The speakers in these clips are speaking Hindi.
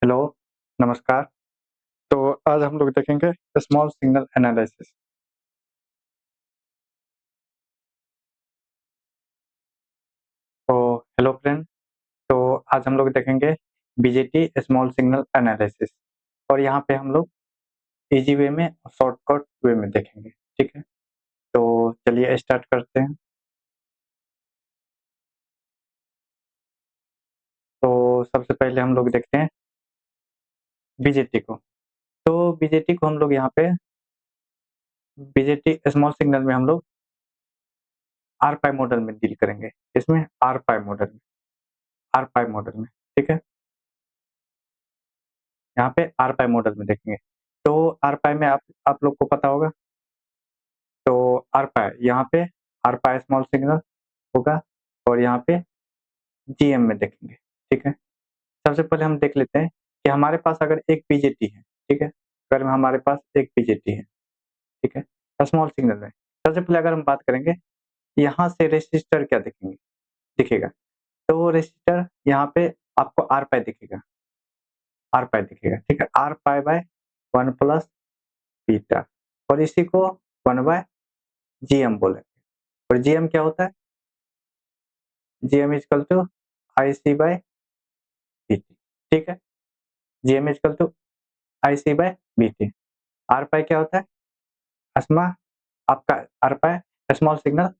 हेलो, नमस्कार। तो आज हम लोग देखेंगे स्मॉल सिग्नल एनालिसिस। तो हेलो फ्रेंड, तो आज हम लोग देखेंगे बीजेटी स्मॉल सिग्नल एनालिसिस और यहाँ पे हम लोग ईजी वे में शॉर्टकट वे में देखेंगे, ठीक है? तो चलिए स्टार्ट करते हैं। तो सबसे पहले हम लोग देखते हैं बीजेटी को। तो बीजेटी को हम लोग यहाँ पे बीजेटी स्मॉल सिग्नल में हम लोग आर पाई मॉडल में डील करेंगे। इसमें आर पाई मॉडल में, ठीक है? यहाँ पे आर पाई मॉडल में देखेंगे। तो आर पाई में आप लोग को पता होगा, तो आर पाई यहाँ पे आर पाई स्मॉल सिग्नल होगा और यहाँ पे जीएम में देखेंगे, ठीक है? सबसे पहले हम देख लेते हैं कि हमारे पास अगर एक बीजेटी है, ठीक है? अगर हमारे पास एक बीजेटी है, ठीक है? स्मॉल सिग्नल में सबसे पहले अगर हम बात करेंगे, यहाँ से रेसिस्टर क्या दिखेगा। तो रेसिस्टर यहाँ पे आपको आर पाई दिखेगा, ठीक है? R pi by 1 plus beta और इसी को 1 बाय जीएम बोलेंगे। और जीएम क्या होता है? GM equal to I C by BT, ठीक है? GM equal to I C by BT. R pi क्या होता है? अस्मा आपका R pi small signal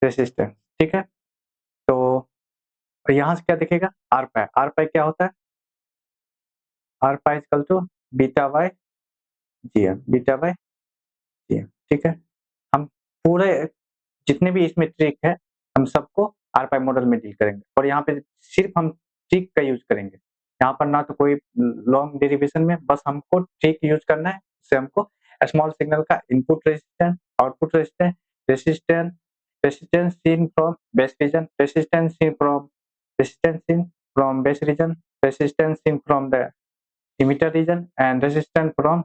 resistance, ठीक है? तो यहाँ से क्या दिखेगा? आर पाई क्या होता है? R pi equal to beta by g m, ठीक है? हम पूरे जितने भी इसमें ट्रिक है, हम सबको आर पाई मॉडल में डील करेंगे और यहाँ पे सिर्फ हम ट्रिक का यूज करेंगे। यहाँ पर ना तो कोई लॉन्ग डेरिवेशन में, बस हमको ट्रिक यूज करना है। इससे हमको स्मॉल सिग्नल का input resistance, output resistance, resistance resistance in from base region, resistance in from base region, resistance in from the emitter region and resistance from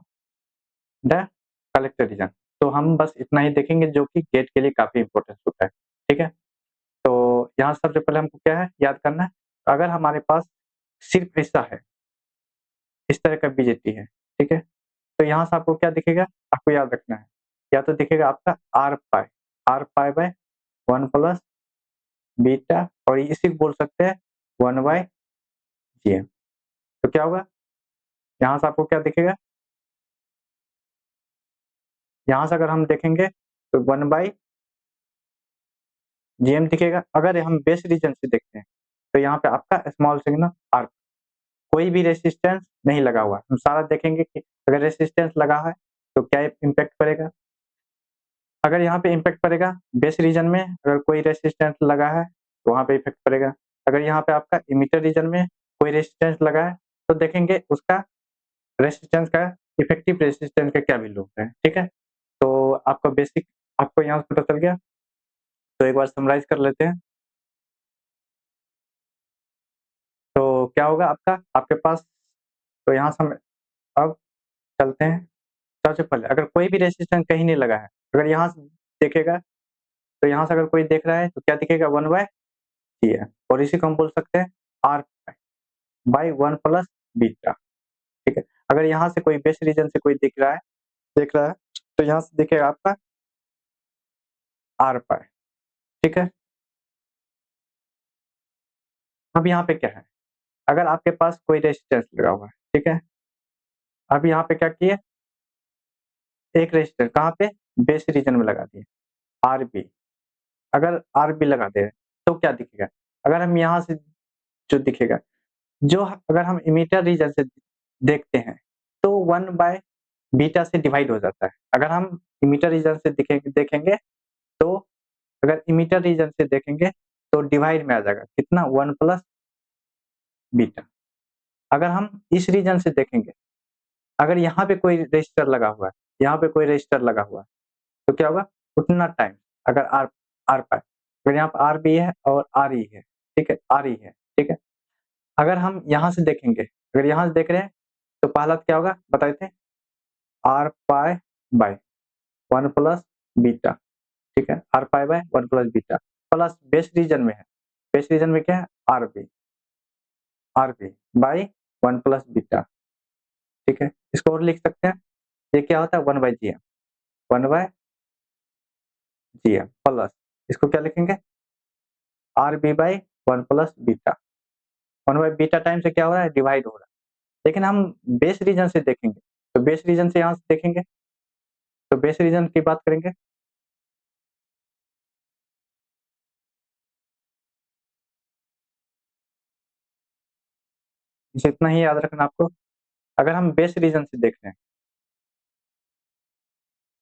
the collector region. तो हम बस इतना ही देखेंगे जो कि गेट के लिए काफी इंपॉर्टेंट होता है, ठीक है? तो यहाँ सबसे पहले हमको क्या है याद करना है, अगर हमारे पास सिर्फ ऐसा है, इस तरह का बीजेटी है, ठीक है? तो यहाँ से आपको क्या दिखेगा, आपको याद रखना है, या तो दिखेगा आपका R pi by 1 plus beta और इसी को बोल सकते हैं 1 बाय जीएम। तो क्या होगा, यहाँ से आपको क्या दिखेगा, यहाँ से अगर हम देखेंगे तो 1 बाय जीएम दिखेगा। अगर हम बेस रीजन से देखते हैं तो यहाँ पे आपका स्मॉल सिग्नल आर, कोई भी रेसिस्टेंस नहीं लगा हुआ है। हम सारा देखेंगे कि अगर रेसिस्टेंस लगा है तो क्या इम्पैक्ट पड़ेगा। अगर यहाँ पे इम्पैक्ट पड़ेगा बेस रीजन में, अगर कोई रेसिस्टेंस लगा है तो वहाँ पे इफेक्ट पड़ेगा। अगर यहाँ पे आपका इमीटर रीजन में कोई रेसिस्टेंस लगा है तो देखेंगे उसका रेसिस्टेंस का, इफेक्टिव रेसिस्टेंस का क्या वैल्यू होता है, ठीक है? तो आपका बेसिक आपको यहाँ से पता चल गया। तो एक बार समराइज कर लेते हैं। तो क्या होगा आपका, आपके पास, तो यहाँ से हम अब चलते हैं। सबसे पहले अगर कोई भी रेजिस्टेंस कहीं नहीं लगा है, अगर यहाँ से देखेगा तो यहाँ से अगर कोई देख रहा है तो क्या दिखेगा, 1 बाय टी है और इसी को हम बोल सकते हैं आर बाय 1 प्लस बीटा, ठीक है? अगर यहाँ से कोई बेस रीजन से कोई देख रहा है तो यहाँ से दिखेगा आपका आर पाई, ठीक है? अब यहाँ पे क्या है, अगर आपके पास कोई रेजिस्टेंस लगा हुआ है, ठीक है? अब यहाँ पे क्या किए, एक रेजिस्टेंस कहाँ पे, बेस रीजन में लगा दिए, आर बी। अगर आर बी लगा दे तो क्या दिखेगा, अगर हम यहाँ से जो दिखेगा, जो अगर हम इमीटर रीजन से देखते हैं तो 1 बाय बीटा से डिवाइड हो जाता है। अगर हम इमीटर रीजन से देखेंगे तो, अगर इमीटर रीजन से देखेंगे तो डिवाइड में आ जाएगा कितना, 1 प्लस बीटा। अगर हम इस रीजन से देखेंगे, अगर यहाँ पे कोई रजिस्टर लगा हुआ है, यहाँ पे कोई रजिस्टर लगा हुआ है तो क्या होगा, उतना टाइम, अगर आर आर पाई, अगर यहाँ पर आर बी है और आर ई है, ठीक है, आर ई है, ठीक है? अगर हम यहाँ से देखेंगे, अगर यहाँ से देख रहे हैं तो पहला क्या होगा बताए थे, R pi by 1 plus beta, ठीक है? R pi by 1 plus beta plus base region में है, बेस रीजन में क्या है, R B by 1 plus beta, ठीक है। इसको और लिख सकते हैं, ये क्या होता है 1 by G M, 1 by G M plus, इसको क्या लिखेंगे R B by 1 plus beta, 1 by beta time से क्या हो रहा है डिवाइड हो रहा है। लेकिन हम बेस रीजन से देखेंगे, तो बेस रीजन से यहाँ से देखेंगे, तो बेस रीजन की बात करेंगे, बस इतना ही याद रखना आपको। अगर हम बेस रीजन से देख रहे हैं,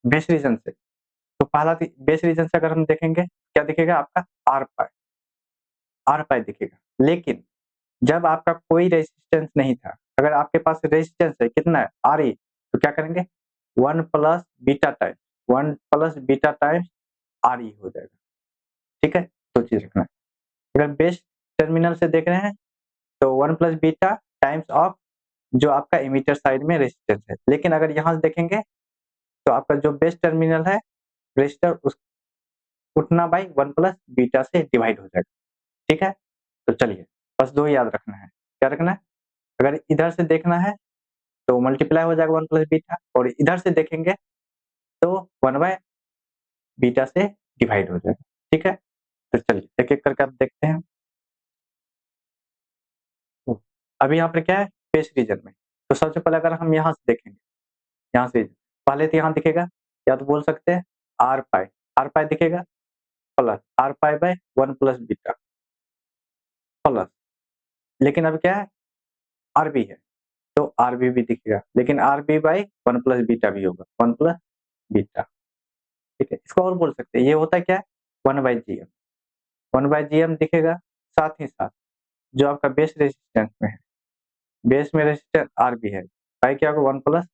बेस रीजन से, तो पहला बेस रीजन से अगर हम देखेंगे क्या दिखेगा आपका आर पाई, आर पाई दिखेगा। लेकिन जब आपका कोई रेजिस्टेंस नहीं था, अगर आपके पास रेजिस्टेंस है कितना है आर ई, तो क्या करेंगे 1 plus beta times, 1 plus beta times R E हो जाएगा, ठीक है। दो चीज रखना है। अगर बेस टर्मिनल से देख रहे हैं तो 1 प्लस बीटा टाइम्स ऑफ जो आपका इमीटर साइड में रेजिस्टेंस है। लेकिन अगर यहाँ से देखेंगे तो आपका जो बेस टर्मिनल है रेजिस्टर उस उतना बाई 1 प्लस बीटा से डिवाइड हो जाएगा, ठीक है। तो चलिए बस दो याद रखना है, क्या रखना है, अगर इधर से देखना है तो मल्टीप्लाई हो जाएगा 1 प्लस बीटा, और इधर से देखेंगे तो 1 बाय बीटा से डिवाइड हो जाएगा, ठीक है। तो चलिए एक एक करके आप देखते हैं। अभी यहाँ पर क्या है बेस रीजन में, तो सबसे पहले अगर हम यहाँ से देखेंगे, यहाँ से पहले तो यहाँ दिखेगा, या तो बोल सकते हैं आर पाई दिखेगा plus R pi by 1 plus beta plus, लेकिन अब क्या है आरबी है तो आरबी भी दिखेगा, लेकिन आरबी बाई 1 प्लस बीटा भी होगा, 1 प्लस बीटा, ठीक है। इसको और बोल सकते हैं, ये होता है क्या है 1 by G M, 1 by G M दिखेगा। साथ ही साथ जो आपका बेस रेजिस्टेंस में है, बेस में रेजिस्टेंस आरबी है, बाई क्या होगा 1 प्लस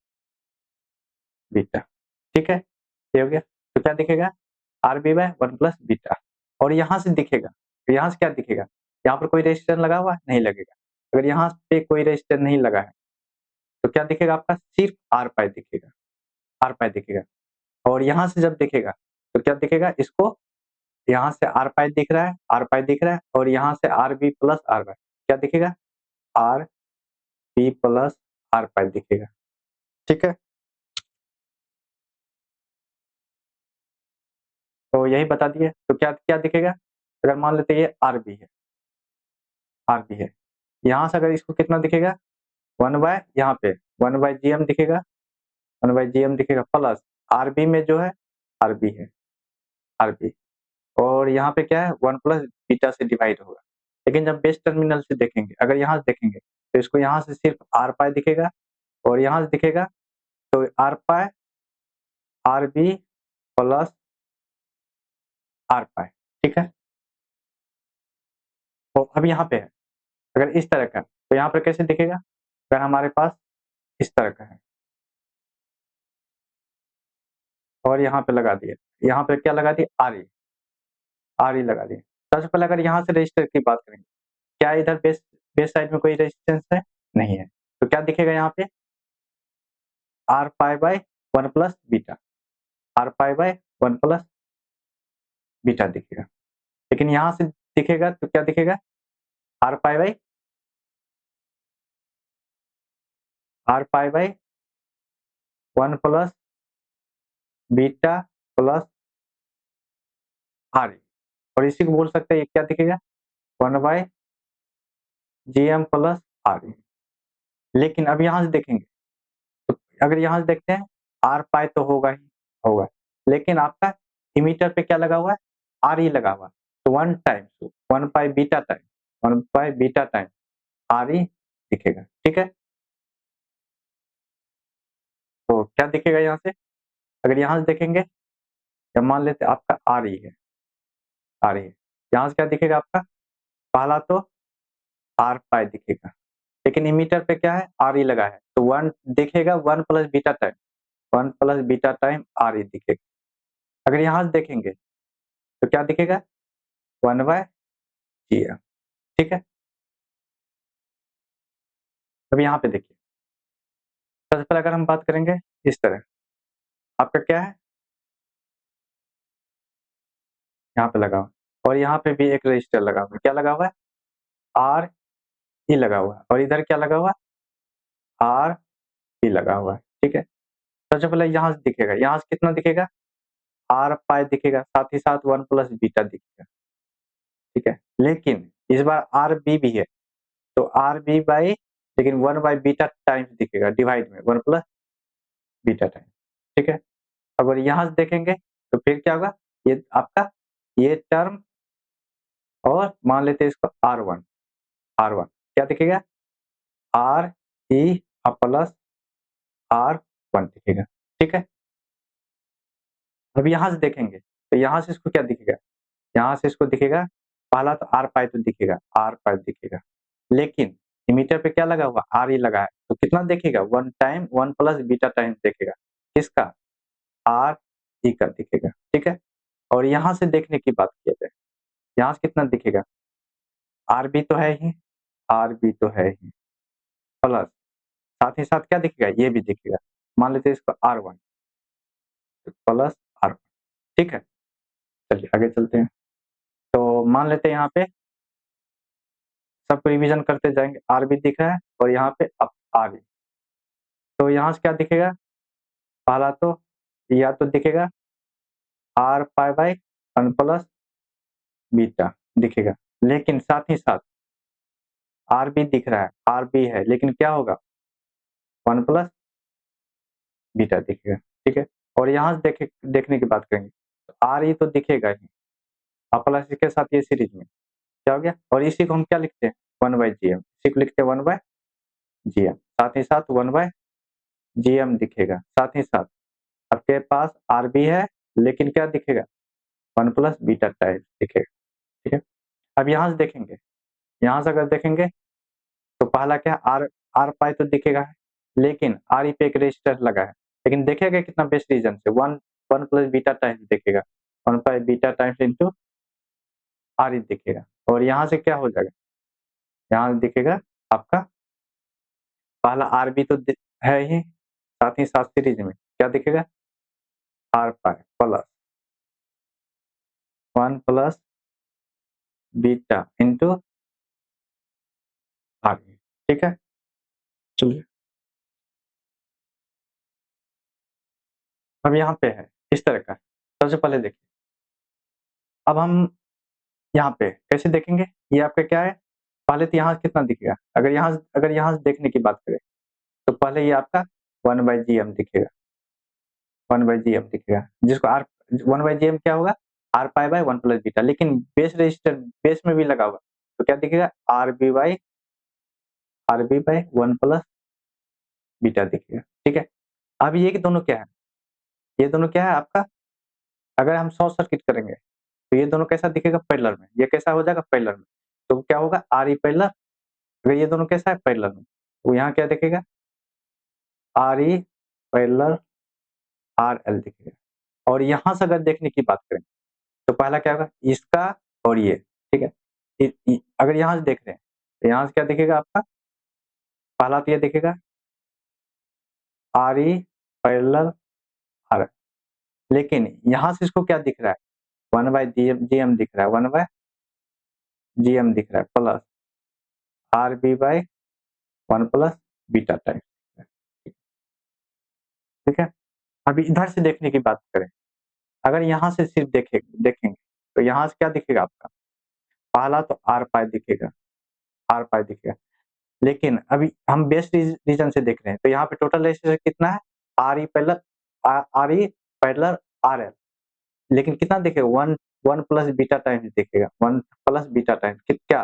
बीटा, ठीक है। ये हो गया, तो क्या दिखेगा आरबी बाय 1 प्लस बीटा। और यहाँ से दिखेगा, तो यहाँ से क्या दिखेगा, यहाँ पर कोई रेजिस्टेंस लगा हुआ है? नहीं लगेगा। अगर यहाँ पे कोई रेजिस्टेंस नहीं लगा है तो क्या दिखेगा आपका सिर्फ आर पाई दिखेगा, आर पाई दिखेगा। और यहाँ से जब दिखेगा तो क्या दिखेगा, इसको यहाँ से आर पाई दिख रहा है, आर पाई दिख रहा है, और यहाँ से are B plus R pi, क्या दिखेगा R B plus R pi दिखेगा, ठीक है। तो यही बता दिए, तो क्या क्या दिखेगा, अगर मान लेते हैं ये आर बी है, आर बी है, यहाँ से अगर इसको कितना दिखेगा 1 बाय यहाँ पे 1 बाय जी एम दिखेगा, 1 बाय जी एम दिखेगा प्लस आर बी में जो है आर बी है, आर बी, और यहाँ पे क्या है 1 प्लस बीटा से डिवाइड होगा। लेकिन जब बेस टर्मिनल से देखेंगे, अगर यहाँ से देखेंगे तो इसको यहाँ से सिर्फ आर पाई दिखेगा, और यहाँ से दिखेगा तो R pi R B plus R pi, ठीक है। तो अब यहाँ पे है अगर इस तरह का, तो यहाँ पे कैसे दिखेगा, अगर हमारे पास इस तरह का है और यहाँ पे लगा दिया, यहाँ पे क्या लगा दिया आर ई लगा दिया। सबसे पहले अगर यहाँ से रजिस्टर की बात करेंगे, क्या इधर बेस बेस साइड में कोई रेजिस्टेंस है? नहीं है, तो क्या दिखेगा यहाँ पे R pi by 1 plus beta, R pi by 1 plus beta दिखेगा। लेकिन यहाँ से दिखेगा तो क्या दिखेगा R pi by 1 plus beta plus R, और इसी को बोल सकते हैं ये क्या दिखेगा 1 by G M plus R. लेकिन अब यहाँ से देखेंगे तो अगर यहाँ से देखते हैं आर पाई तो होगा ही होगा, लेकिन आपका इमीटर पे क्या लगा हुआ है आर ई लगा हुआ है, तो 1 पाई beta time 1 pi beta time are E दिखेगा, ठीक है। तो क्या दिखेगा यहाँ से, अगर यहाँ से देखेंगे या मान लेते आपका आर ई है, आर ई यहाँ से क्या दिखेगा आपका पहला तो आर पाई दिखेगा, लेकिन इमीटर पे क्या है आर ई लगा है, तो 1 दिखेगा 1 plus beta time 1 plus beta time are E दिखेगा। अगर यहाँ से देखेंगे तो क्या दिखेगा 1 बाय जी एम, ठीक है। अब यहाँ पे देखिए, सबसे पहले अगर हम बात करेंगे इस तरह, आपका क्या है यहाँ पे लगा हुआ, और यहाँ पे भी एक रजिस्टर लगा हुआ है, क्या लगा हुआ है आर ई लगा हुआ है, और इधर क्या लगा हुआ है आर बी लगा हुआ है, ठीक है। सबसे पहले यहाँ से दिखेगा, यहाँ से कितना दिखेगा, आर पाई दिखेगा, साथ ही साथ 1 प्लस बीटा दिखेगा, ठीक है। लेकिन इस बार आर बी भी है, तो आर बी बाई, लेकिन 1 बाई बीटा टाइम्स दिखेगा, डिवाइड में 1 प्लस बीटा टाइम्स, ठीक है। अगर यहाँ से देखेंगे तो फिर क्या होगा, ये आपका ये टर्म, और मान लेते हैं इसको R1, R1 क्या दिखेगा, आर ई प्लस R1 दिखेगा, ठीक है। अब यहाँ से देखेंगे तो यहाँ से इसको क्या दिखेगा, यहाँ से इसको दिखेगा, पहला तो आर पाई तो दिखेगा, आर पाई दिखेगा, लेकिन इमीटर पे क्या लगा हुआ, आर ई लगा है, तो कितना देखेगा, 1 टाइम 1 प्लस बीटा टाइम देखेगा, किसका, आर ई का दिखेगा, ठीक है। और यहाँ से देखने की बात किया जाए, यहाँ से कितना दिखेगा, आर बी तो है ही, आर बी तो है ही, प्लस साथ ही साथ क्या दिखेगा, ये भी दिखेगा, मान लेते हैं इसको R1 प्लस R1, ठीक है। चलिए आगे चलते हैं। तो मान लेते हैं यहाँ पे सबको रिवीजन करते जाएंगे, आर बी दिख रहा है और यहाँ पे आर बी, तो यहाँ से क्या दिखेगा, पहला तो या तो दिखेगा R pi by 1 plus beta दिखेगा, लेकिन साथ ही साथ आर बी दिख रहा है, आर बी है, लेकिन क्या होगा, 1 प्लस बीटा दिखेगा, ठीक है। और यहाँ से देखने की बात करेंगे तो आर ई तो दिखेगा ही, और प्लस इसके साथ ये सीरीज में क्या हो गया, और इसी को हम क्या लिखते हैं, 1 बाई जी एम, इसी को लिखते हैं 1 बाई जी एम, साथ ही साथ 1 बाई जी एम दिखेगा, साथ ही साथ आपके पास आर बी है, लेकिन क्या दिखेगा, 1 प्लस बीटा टाइप दिखेगा, ठीक है। अब यहाँ से देखेंगे, यहाँ से अगर देखेंगे तो पहला क्या है, आर आर पाई तो दिखेगा है, लेकिन आर ई पे एक रजिस्टर लगा है, लेकिन देखेगा कितना बेस्ट रीजन से, 1 प्लस बीटा टाइम्स देखेगा, 1 plus beta times into R E दिखेगा, और यहाँ से क्या हो जाएगा, यहाँ से दिखेगा आपका पहला आर बी तो है ही, साथ ही साथ सीरीज में क्या दिखेगा, R pi plus 1 plus beta into R E, ठीक है। चलिए अब यहाँ पे है इस तरह का, सबसे पहले देखिए, अब हम यहाँ पे कैसे देखेंगे, ये आपका क्या है, पहले तो यहाँ कितना दिखेगा, अगर यहाँ से देखने की बात करें तो पहले ये आपका 1 बाई जी एम दिखेगा, 1 बाई जी एम दिखेगा, जिसको आर 1 बाई जी एम क्या होगा, R pi by 1 plus beta, लेकिन बेस रजिस्टर बेस में भी लगा हुआ, तो क्या दिखेगा, R B by 1 plus beta दिखेगा, ठीक है। अब ये कि दोनों क्या है, ये दोनों क्या है आपका, अगर हम शॉर्ट सर्किट करेंगे तो ये दोनों कैसा दिखेगा, पैरेलल में, ये कैसा हो जाएगा, पैरेलल में, तो क्या होगा, आर ई पैरेलल, अगर ये दोनों कैसा है, पैरेलल में, तो यहाँ क्या दिखेगा, are E parallel R L दिखेगा। और यहाँ से अगर देखने की बात करें तो पहला क्या होगा, इसका और ये, ठीक है। अगर यहाँ से देख रहे हैं तो यहाँ से क्या दिखेगा आपका, पहला तो ये दिखेगा आर ई पैरेलल आर, लेकिन यहाँ से इसको क्या दिख रहा है, 1 बाई जी एम दिख रहा है, 1 बाई जी एम दिख रहा है, plus R B by 1 plus beta time, ठीक है। अभी इधर से देखने की बात करें, अगर यहाँ से सिर्फ देखेंगे तो यहाँ से क्या दिखेगा आपका, पहला तो आर पाई दिखेगा, आर पाई दिखेगा, लेकिन अभी हम बेस्ट रीजन से देख रहे हैं तो यहाँ पे टोटल रेजिस्टेंस कितना है, are E parallel are E parallel R L, लेकिन कितना दिखेगा, 1 1 प्लस बीटा टाइम्स दिखेगा, 1 प्लस बीटा टाइम्स क्या,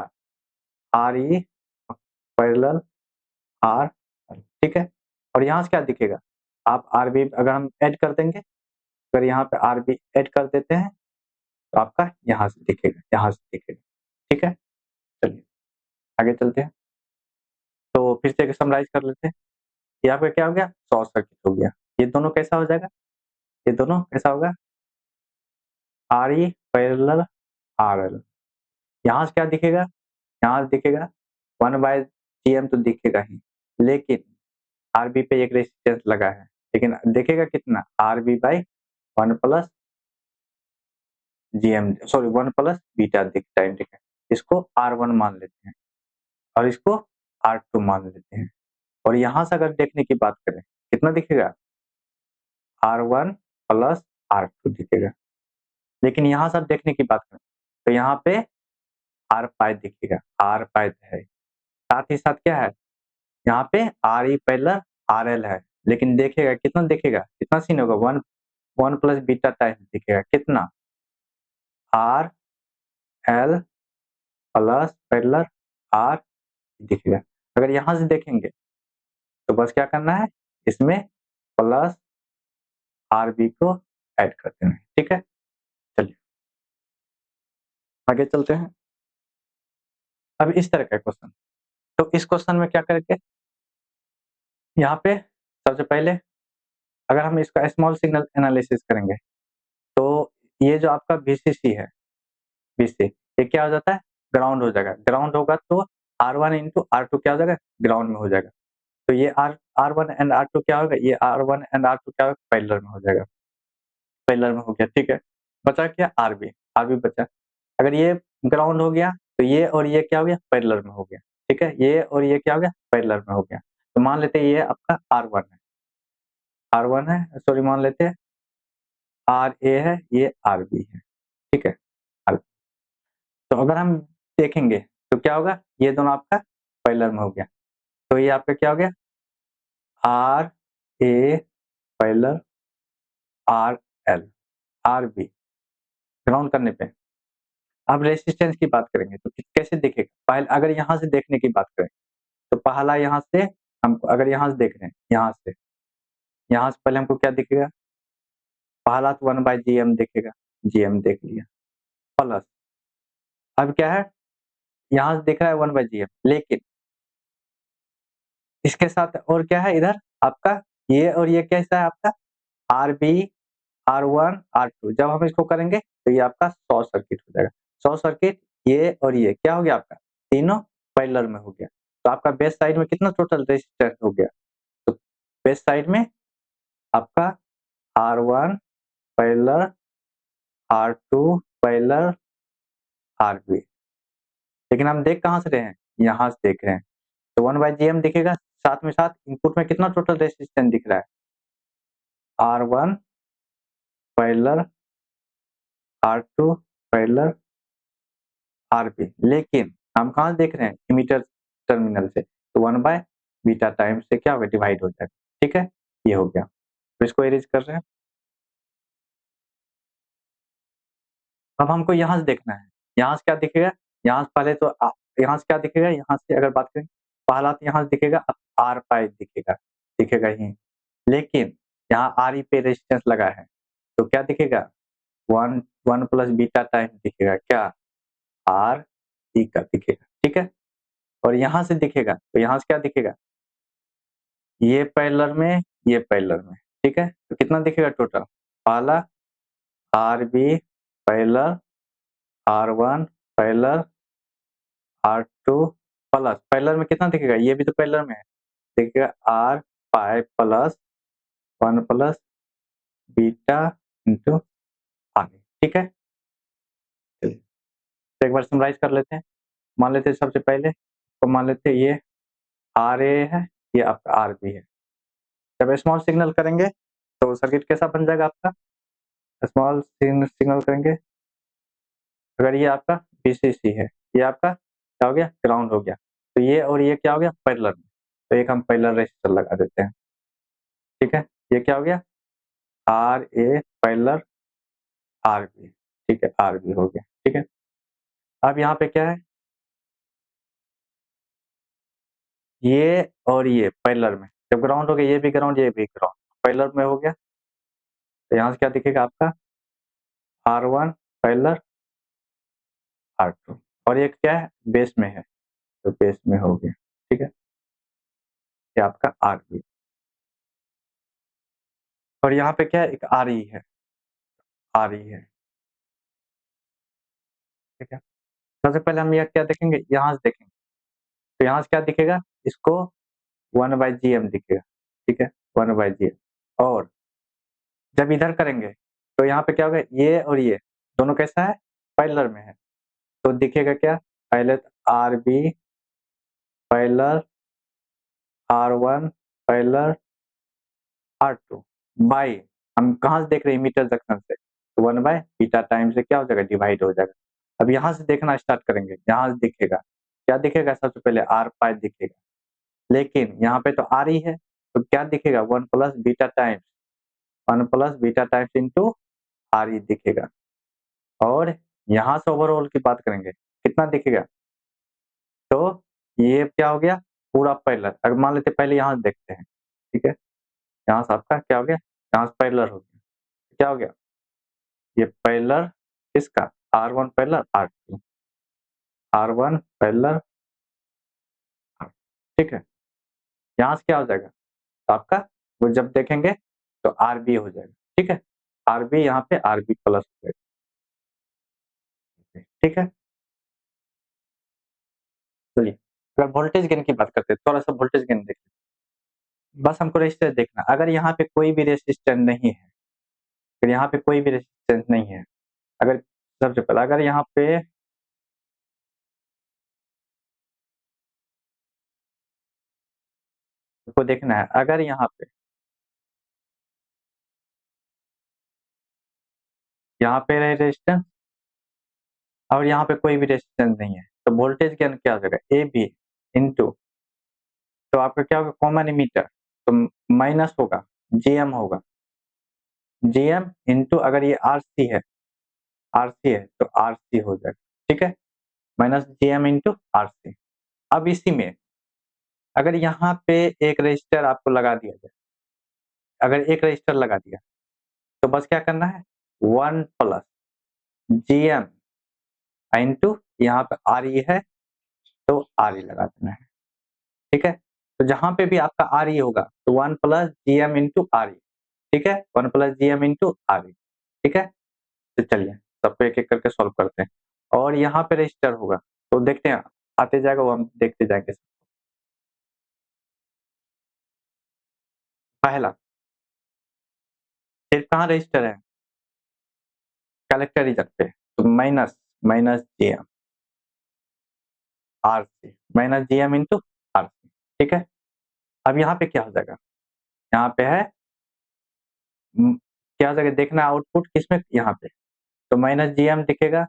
आर ई पैरेलल आर, ठीक है। और यहाँ से क्या दिखेगा, आप आर बी अगर हम ऐड कर देंगे, अगर यहाँ पे आर बी ऐड कर देते हैं तो आपका यहाँ से दिखेगा, यहाँ से दिखेगा, ठीक है। चलिए आगे चलते हैं, तो फिर से समराइज कर लेते हैं, ये आपका क्या हो गया, शॉर्ट सर्किट हो गया, ये दोनों कैसा हो जाएगा, ये दोनों कैसा होगा, are E parallel R L, यहाँ से क्या दिखेगा, यहाँ से दिखेगा 1 बाय जी एम तो दिखेगा ही, लेकिन आर बी पे एक रेजिस्टेंस लगा है, लेकिन देखेगा कितना, R B by 1 plus G M, sorry 1 plus beta दिखता है, ठीक है। इसको R1 मान लेते हैं और इसको R2 मान लेते हैं, और यहाँ से अगर देखने की बात करें, कितना दिखेगा? R1 प्लस R2 दिखेगा। लेकिन यहाँ से आप देखने की बात करें, तो यहाँ पे R पाई दिखेगा, R पाई है। साथ ही साथ क्या है? यहाँ पे RE पैरेलल RL है। लेकिन देखिएगा कितना दिखेगा? कितना सीन होगा? 1 प्लस बीटा टाइम्स दिखेगा। कितना? RL प्लस पैरेलल R दिखेगा। अगर यहाँ से देखेंगे, तो बस क्या करना है? इसमें प्लस RB को ऐड कर देना है। ठीक है? चलिए, आगे चलते हैं। अब इस तरह का क्वेश्चन, तो इस क्वेश्चन में क्या करेंगे? यहाँ पे सबसे पहले अगर हम इसका स्मॉल सिग्नल एनालिसिस करेंगे, तो ये जो आपका VCC है, VC, ये क्या हो जाता है? ग्राउंड हो जाएगा। ग्राउंड होगा तो R1 इंटू R2 क्या हो जाएगा? ग्राउंड में हो जाएगा। तो ये R1 एंड R2 क्या होगा? ये R1 एंड R2 क्या होगा? पैरेलल में हो जाएगा। पैरेलल में हो गया, ठीक है। बचा क्या? RB बचा। अगर ये ग्राउंड हो गया, तो ये और ये क्या हो गया? पैरेलल में हो गया, ठीक है। ये और ये क्या हो गया? पैरेलल में हो गया। तो मान लेते हैं ये आपका R1 है, R1 है, सॉरी, मान लेते हैं RA है, ये RB है, ठीक है। तो अगर हम देखेंगे, तो क्या होगा? ये दोनों आपका पैरेलल में हो गया। तो ये आपका क्या हो गया? RA parallel RL, RB ground करने पे। अब रेजिस्टेंस की बात करेंगे, तो कैसे दिखेगा? पहले अगर यहाँ से देखने की बात करें, तो पहला यहाँ से हमको, अगर यहाँ से देख रहे हैं, यहाँ से पहले हमको क्या दिखेगा? पहला तो 1/GM दिखेगा, GM देख लिया, प्लस अब क्या है? यहाँ से दिख रहा है 1/GM, लेकिन इसके साथ और क्या है इधर आपका? ये और ये कैसा है आपका? RB, R1, R2। जब हम इसको करेंगे, तो ये आपका शॉर्ट सर्किट हो जाएगा। शॉर्ट सर्किट, ये और ये क्या हो गया आपका? तीनों पैरेलल में हो गया। तो आपका बेस साइड में कितना टोटल रेजिस्टेंस हो गया? तो बेस साइड में आपका R1 parallel R2 parallel RB। लेकिन हम देख कहाँ से रहे हैं? यहाँ से देख रहे हैं। तो 1/GM दिखेगा, साथ में साथ इनपुट में कितना टोटल रेजिस्टेंस दिख रहा है? R1 parallel R2 parallel RB। लेकिन हम कहाँ से देख रहे हैं? इमीटर टर्मिनल से। तो 1/बीटा टाइम से क्या होगा? डिवाइड हो जाएगा, ठीक है। ये हो गया। तो इसको इरेज कर रहे हैं। अब हमको यहाँ से देखना है, यहाँ से क्या दिखेगा? यहाँ से पहले तो यहाँ से क्या दिखेगा? यहाँ से अगर बात करें, पहला तो यहाँ से दिखेगा, R पाई दिखेगा, दिखेगा ही। लेकिन यहाँ RE पे रेजिस्टेंस लगा है, तो क्या दिखेगा? 1 प्लस बीटा टाइम दिखेगा, क्या? RE का दिखेगा, ठीक है। और यहाँ से दिखेगा, तो यहाँ से क्या दिखेगा? ये पैरेलल में, ये पैरेलल में, ठीक है। तो कितना दिखेगा टोटल? पहला RB parallel R1 parallel R2 plus parallel में कितना दिखेगा? ये भी तो पैरेलल में है, दिखेगा R पाई plus 1 plus beta into RE, ठीक है। चलिए, तो एक बार समराइज कर लेते हैं। मान लेते हैं सबसे पहले, तो मान लेते हैं ये RA है, ये आपका RB है। जब स्मॉल सिग्नल करेंगे, तो सर्किट कैसा बन जाएगा आपका? स्मॉल सिग्नल करेंगे, अगर ये आपका VCC है, ये आपका क्या हो गया? ग्राउंड हो गया। तो ये और ये क्या हो गया? पैरेलल में। तो एक हम पैरेलल रेजिस्टर लगा देते हैं, ठीक है। ये क्या हो गया? RA पैरेलल RB, ठीक है, RB हो गया, ठीक है। अब यहाँ पे क्या है? ये और ये पैरेलल में, जब ग्राउंड हो गया, ये भी ग्राउंड, ये भी ग्राउंड, पैरेलल में हो गया। तो यहाँ से क्या दिखेगा आपका? R1 पैरेलल R2, और एक क्या है? बेस में है, तो बेस में हो गया, ठीक है। ये आपका RB, और यहाँ पे क्या है? एक RE है, RE है, ठीक है। सबसे पहले हम यह क्या देखेंगे? यहाँ से देखेंगे, तो यहाँ से क्या दिखेगा? इसको 1/GM दिखेगा, ठीक है, 1/GM। और जब इधर करेंगे, तो यहाँ पे क्या होगा? ये और ये दोनों कैसा है? पैरेलल में है। तो दिखेगा क्या? पहले RB parallel R1 parallel R2 by, हम कहाँ से देख रहे हैं इमीटर जंक्शन से, तो 1 बाय बीटा टाइम से क्या हो जाएगा, डिवाइड हो जाएगा। अब यहाँ से देखना स्टार्ट करेंगे, यहाँ से दिखेगा, क्या दिखेगा, सबसे पहले आर पाई दिखेगा, लेकिन यहाँ पे तो आर ही है, तो क्या दिखेगा, 1 plus beta times, 1 plus beta times into R ही दिखेगा। और यहाँ से ओवरऑल की बात करेंगे, कितना दिखेगा, तो ये क्या हो गया, पूरा पैरेलल। अगर मान लेते पहले यहाँ से देखते हैं, ठीक है, यहाँ से आपका क्या हो गया, यहाँ से पैरेलल हो गया, क्या हो गया, ये पैरेलल किसका, R1 parallel R2, R1 parallel R2, ठीक है। यहाँ से क्या हो जाएगा, तो आपका वो जब देखेंगे तो आरबी हो जाएगा, ठीक है, आरबी यहाँ पे आरबी प्लस हो जाएगा, ठीक है। चलिए अगर वोल्टेज गेन की बात करते हैं, थोड़ा सा वोल्टेज गेन देखते हैं, बस हमको रेजिस्टेंस देखना, अगर यहाँ पे कोई भी रेजिस्टेंस नहीं है, अगर यहाँ पे कोई भी रेजिस्टेंस नहीं है, अगर सबसे पहले अगर यहाँ पे को देखना है, अगर यहाँ पे रहे रेजिस्टेंस और यहाँ पे कोई भी रेजिस्टेंस नहीं है, तो वोल्टेज गेन क्या हो जाएगा, ए बी इंटू, तो आपका क्या होगा, कॉमन इमीटर, तो माइनस होगा, जीएम होगा, जीएम इंटू अगर ये आरसी है, आरसी है तो आरसी हो जाएगा, ठीक है, माइनस जीएम इंटू आरसी। अब इसी में अगर यहाँ पे एक रजिस्टर आपको लगा दिया जाए, अगर एक रजिस्टर लगा दिया तो बस क्या करना है, 1 प्लस जीएम इंटू यहाँ पे आर ई है तो आर ई लगा देना है, ठीक है। तो जहां पे भी आपका आर ई होगा तो 1 plus GM into R E, ठीक है, 1 plus GM into R E, ठीक है। तो चलिए सबको एक एक करके सॉल्व करते हैं, और यहाँ पे रजिस्टर होगा तो देखते हैं, आते जाएगा वो हम देखते जाएंगे। पहला फिर कहाँ रजिस्टर है, कलेक्टर रीजन पे, तो minus minus GM R C, minus GM into R C, ठीक है। अब यहाँ पे क्या हो जाएगा, यहाँ पे है क्या हो जाएगा, देखना आउटपुट किसमें, यहाँ पे, तो माइनस जीएम दिखेगा,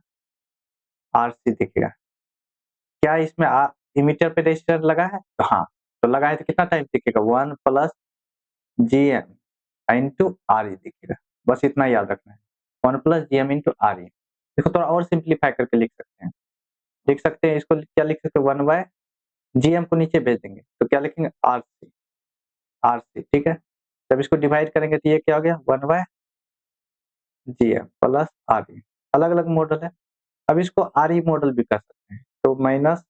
आर सी दिखेगा, क्या इसमें इमीटर पे रजिस्टर लगा है, तो हाँ, तो लगा है तो कितना टाइम दिखेगा, 1 plus GM into R E दिखेगा, बस इतना याद रखना है, 1 plus GM into R E. इसको थोड़ा और सिंप्लीफाई करके लिख सकते हैं, लिख सकते हैं इसको, क्या लिख सकते हैं, 1 बाय जीएम को नीचे भेज देंगे तो क्या लिखेंगे, आर सी, आर सी, ठीक है। जब इसको डिवाइड करेंगे तो ये क्या हो गया, 1 by g m plus R E, अलग अलग मॉडल है, अब इसको आर ई मॉडल भी कर सकते हैं, तो माइनस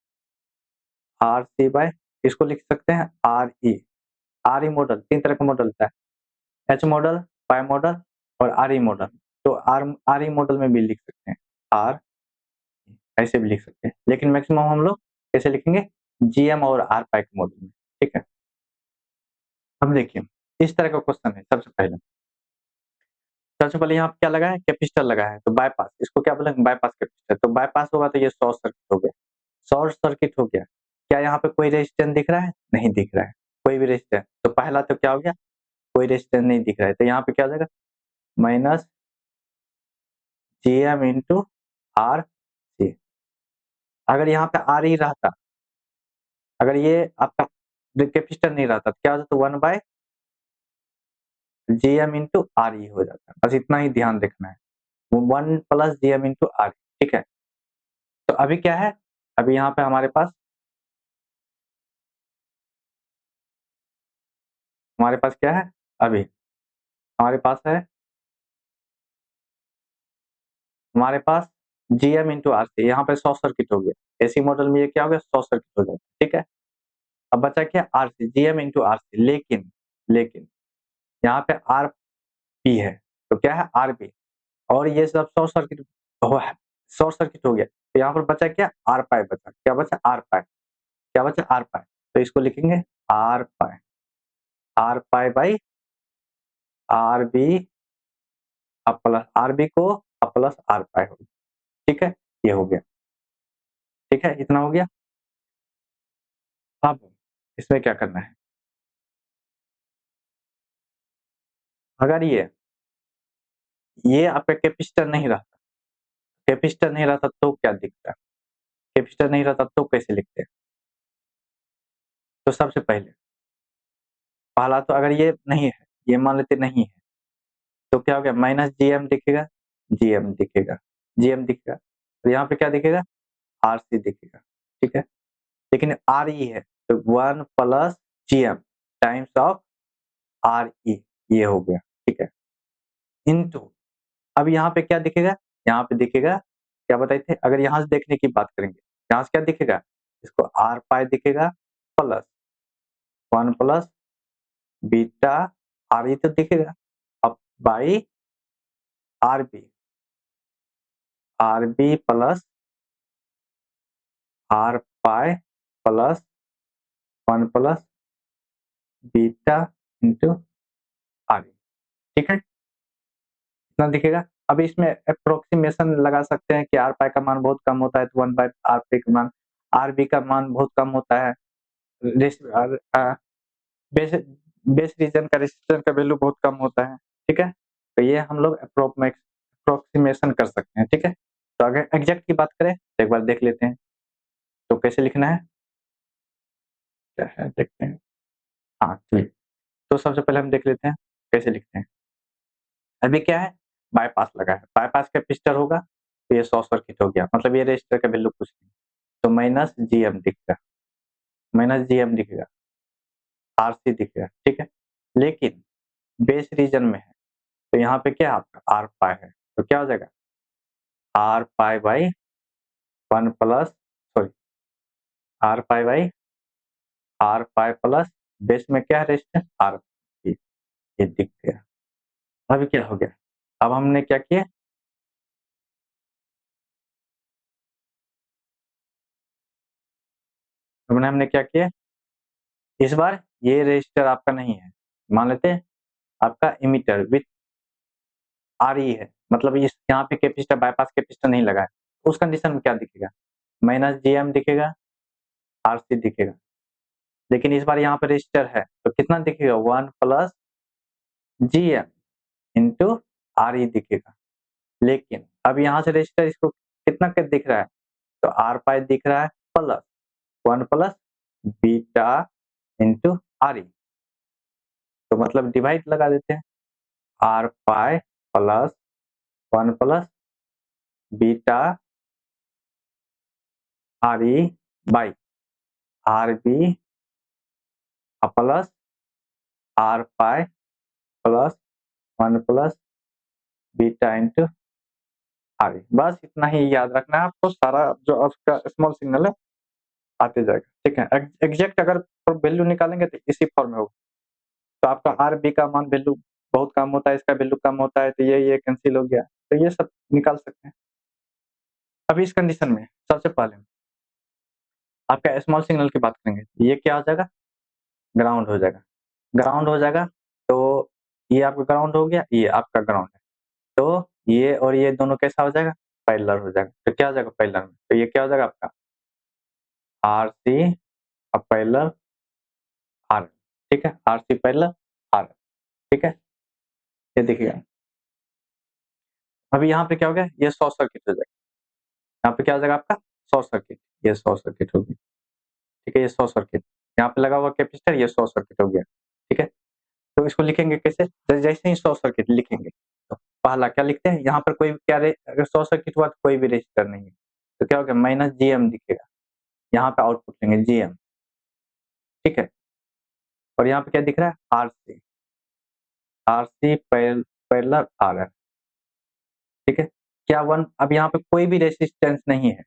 आर सी बाय, इसको लिख सकते हैं are E, R E model तीन तरह का मॉडल होता है, एच मॉडल, पाई मॉडल और आर ई मॉडल, तो आर ई मॉडल में भी लिख सकते हैं, आर ऐसे भी लिख सकते हैं, लेकिन मैक्सिमम हम लोग कैसे लिखेंगे, जीएम और आर पाई के मॉडल में, ठीक है। अब देखिए इस तरह का क्वेश्चन है, सबसे पहले यहाँ पे क्या लगा है, कैपेसिटर लगा है, तो बाईपास, इसको क्या बोलेंगे, बाईपास कैपेसिटर, तो बाईपास होगा तो ये शॉर्ट सर्किट हो गया, शॉर्ट सर्किट हो गया। क्या यहाँ पे कोई रेजिस्टेंस दिख रहा है, नहीं दिख रहा है, कोई भी रेजिस्टेंस, तो पहला तो क्या हो गया, कोई रेजिस्टेंस नहीं दिख रहा है, तो यहाँ पे क्या हो जाएगा, minus GM into R C. अगर यहाँ पे आर ही रहता, अगर ये आपका कैपेसिटर नहीं रहता तो क्या हो जाता, 1 by g m into R E हो जाता, बस इतना ही ध्यान रखना है, 1 प्लस जीएम इंटू आर, ठीक है। तो अभी क्या है, अभी यहाँ पे हमारे पास क्या है, अभी हमारे पास है, हमारे पास जीएम इंटू आर सी, यहाँ पे शॉर्ट सर्किट हो गया, एसी मॉडल में ये क्या हो गया, शॉर्ट सर्किट हो जाता, ठीक है। अब बचा क्या, R C, g m into R C, लेकिन लेकिन यहाँ पे आर पी है, तो क्या है, आर बी, और ये सब शॉर्ट सर्किट हो, शॉर्ट सर्किट हो गया, तो यहाँ पर बचा क्या, आर पाई बचा, क्या बचा, आर पाई, क्या बचा, आर पाई, तो इसको लिखेंगे R pi, R pi by R B plus R B को प्लस आर पाई हो, ठीक है, ये हो गया, ठीक है, इतना हो गया। अब इसमें क्या करना है, अगर ये आपका कैपेसिटर नहीं रहता, कैपेसिटर नहीं रहता तो क्या दिखता? कैपेसिटर नहीं रहता तो कैसे लिखते हैं? तो सबसे पहले पहला तो अगर ये नहीं है, ये मान लेते नहीं है, तो क्या हो गया? माइनस जीएम दिखेगा, जीएम दिखेगा, जीएम दिखेगा। तो यहाँ पे क्या दिखेगा? आरसी दिखेगा, ठीक है? लेकिन आरई है, तो 1 प्लस जीएम टाइम्स ऑफ आरई, ये हो गया, ठीक है? इनटू अब यहाँ पे क्या दिखेगा? यहाँ पे दिखेगा, क्या बताए थे? अगर यहाँ से देखने की बात करेंगे, यहाँ से क्या दिखेगा? इसको आर पाई दिखेगा प्लस 1 प्लस बीटा आरई तो दिखेगा, अब by R B, R B plus R pi plus 1 plus beta into R, ठीक है? इतना दिखेगा। अब इसमें अप्रोक्सीमेशन लगा सकते हैं कि आर पाई का मान बहुत कम होता है तो 1 बाय आर पी का मान, आर बी का मान बहुत कम होता है, बेस बेस रीजन का रेजिस्टेंस का वैल्यू बहुत कम होता है, ठीक है? तो ये हम लोग अप्रोक्सीमेशन कर सकते हैं, ठीक है? तो अगर एग्जैक्ट की बात करें तो एक बार देख लेते हैं, तो कैसे लिखना है, क्या है देखते हैं। हाँ चलिए, तो सबसे पहले हम देख लेते हैं कैसे लिखते हैं। अभी क्या है? बाईपास लगा है, बाईपास कैपेसिटर होगा तो ये शॉर्ट सर्किट हो गया, मतलब ये रेजिस्टर का वैल्यू कुछ नहीं, तो माइनस जीएम दिखेगा, माइनस जीएम दिखेगा, आरसी दिखेगा, ठीक है? लेकिन बेस रीजन में है, तो यहाँ पे क्या है आपका? आर पाई है, तो क्या हो जाएगा? R pi by 1 plus, sorry, R pi by R pi plus base में क्या है? रेजिस्टेंस आर, ये दिख गया। अभी क्या हो गया? अब हमने क्या किया? हमने क्या किया? इस बार ये रेजिस्टर आपका नहीं है, मान लेते हैं आपका इमीटर विथ आर ई है, मतलब इस यहाँ पे कैपेसिटर, बाईपास कैपेसिटर नहीं लगा है, उस कंडीशन में क्या दिखेगा? माइनस जीएम दिखेगा, आरसी दिखेगा। लेकिन इस बार यहाँ पे रेजिस्टर है तो कितना दिखेगा? 1 plus GM into R E दिखेगा। लेकिन अब यहाँ से रेजिस्टर इसको कितना के दिख रहा है? तो आर पाई दिख रहा है plus 1 plus beta into R E, तो मतलब डिवाइड लगा देते हैं, R pi plus 1 plus beta R E by R B plus R pi plus 1 plus beta into R E. बस इतना ही याद रखना है आपको, सारा जो आपका स्मॉल सिग्नल है आते जाएगा, ठीक है? एग्जैक्ट अगर वैल्यू निकालेंगे तो इसी फॉर्म में होगा, तो आपका आर बी का मान वैल्यू बहुत कम होता है, इसका वैल्यू कम होता है, तो ये कैंसिल हो गया, तो ये सब निकाल सकते हैं। अभी इस कंडीशन में सबसे पहले आपका स्मॉल सिग्नल की बात करेंगे, ये क्या हो जाएगा? ग्राउंड हो जाएगा, ग्राउंड हो जाएगा, तो ये आपका ग्राउंड हो गया, ये आपका ग्राउंड है, तो ये और ये दोनों कैसा हो जाएगा? पैरेलल हो जाएगा, तो क्या हो जाएगा पैरेलल में? तो ये क्या हो जाएगा आपका? आर सी पैरेलल आर, ठीक है? आर सी पैरेलल आर, ठीक है? ये देखिएगा, अभी यहाँ पे क्या हो गया? ये शॉर्ट सर्किट हो जाएगा, यहाँ पे क्या हो जाएगा आपका? शॉर्ट सर्किट, ये शॉर्ट सर्किट हो गया, ठीक है? ये शॉर्ट सर्किट, यहाँ पे लगा हुआ कैपेसिटर, ये शॉर्ट सर्किट हो गया, ठीक है? तो इसको लिखेंगे कैसे? जैसे ही शॉर्ट सर्किट लिखेंगे तो पहला क्या लिखते हैं? यहाँ पर कोई क्या अगर शॉर्ट सर्किट हुआ तो कोई भी रजिस्टर नहीं है, तो क्या हो गया? माइनस जीएम दिखेगा, यहाँ पे आउटपुट लेंगे जीएम, ठीक है? और यहाँ पे क्या दिख रहा है? आरसी, आरसी पैरेलल आर, ठीक है? क्या वन, अब यहाँ पे कोई भी रेसिस्टेंस नहीं है,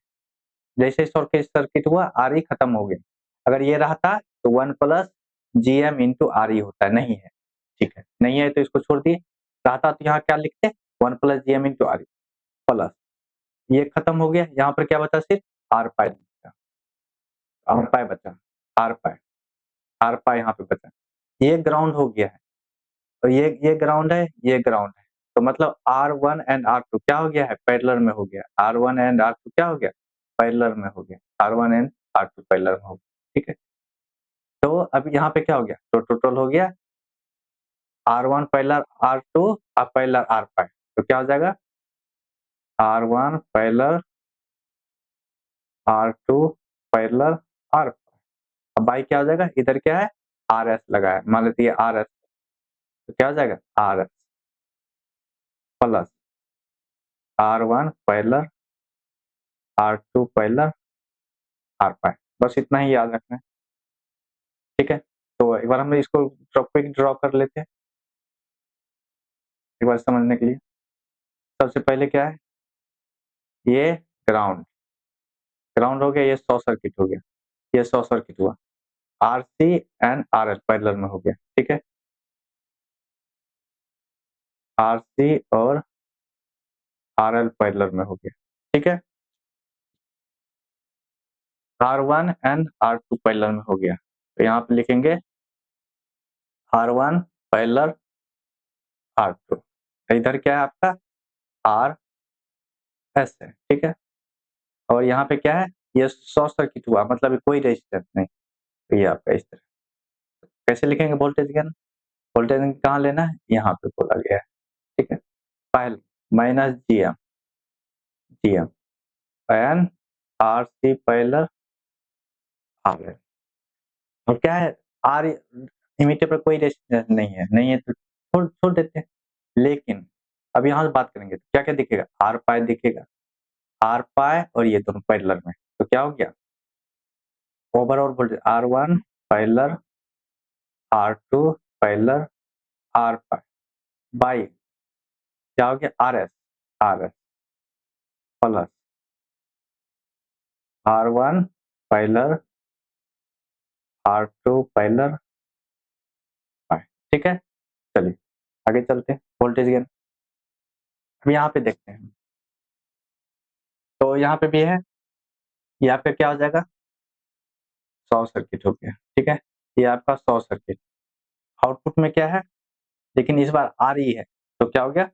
जैसे शॉर्ट सर्किट हुआ आर ई खत्म हो गया, अगर ये रहता तो 1 plus G M into R E होता है, नहीं है, ठीक है? नहीं है तो इसको छोड़ दिए, रहता तो यहाँ क्या लिखते? 1 plus G M into R E plus, ये खत्म हो गया, यहाँ पर क्या बचा? सिर्फ आर पाई बचा, आर पाई बचा, आर पाई, आर पाई यहाँ पे बचा, ये ग्राउंड हो गया है, और ये ग्राउंड है, ये ग्राउंड है, तो मतलब R one and R two क्या हो गया है? पैरेलल में हो गया, R one and R two क्या हो गया? पैरेलल में हो गया, R one and R two parallel में हो गया, ठीक है? तो अब यहाँ पे क्या हो गया? तो टोटल हो गया R1 पैरेलल R2 और पैरेलल R5, तो क्या हो जाएगा R1 parallel R2 parallel R5। अब बाई क्या हो जाएगा, इधर क्या है RS लगा है, मान लेते हैं RS, तो क्या हो जाएगा RS plus R1 parallel R2 parallel R5। बस इतना ही याद रखना है, ठीक है। तो एक बार हम इसको क्विक ड्रॉ कर लेते हैं एक बार समझने के लिए। सबसे पहले क्या है, ये ग्राउंड ग्राउंड हो गया, ये शॉर्ट सर्किट हो गया, ये शॉर्ट सर्किट हुआ, RC एंड RL पैरेलल में हो गया, ठीक है। RC और RL पैरेलल में हो गया, ठीक है। R1 एंड R2 पैरेलल में हो गया, तो यहाँ पे लिखेंगे R1 पैरेलल R2, इधर क्या है आपका RS है, ठीक है। और यहाँ पे क्या है, ये शॉर्ट सर्किट हुआ, मतलब कोई रेजिस्टेंस नहीं, तो ये आपका इस तरह। कैसे लिखेंगे वोल्टेज गेन, वोल्टेज गेन कहाँ लेना है, यहाँ पे बोला गया है, ठीक है। पहले minus GM N RC parallel RL, और क्या है R इमीटर पर कोई रेजिस्टेंस नहीं है तो छोड़ छोड़ देते हैं। लेकिन अब यहाँ से बात करेंगे तो क्या क्या दिखेगा, आर पाई दिखेगा, आर पाई और ये दोनों पैरेलल में, तो क्या हो गया overall voltage R1 parallel R2 parallel R pi by क्या हो गया RS plus R1 parallel R2 parallel pi, ठीक है। चलिए आगे चलते हैं वोल्टेज गेन। अब यहाँ पे देखते हैं, तो यहाँ पे भी है, ये आपका क्या हो जाएगा शॉर्ट सर्किट हो गया, ठीक है। ये आपका शॉर्ट सर्किट, आउटपुट में क्या है, लेकिन इस बार आर ई है, तो क्या हो गया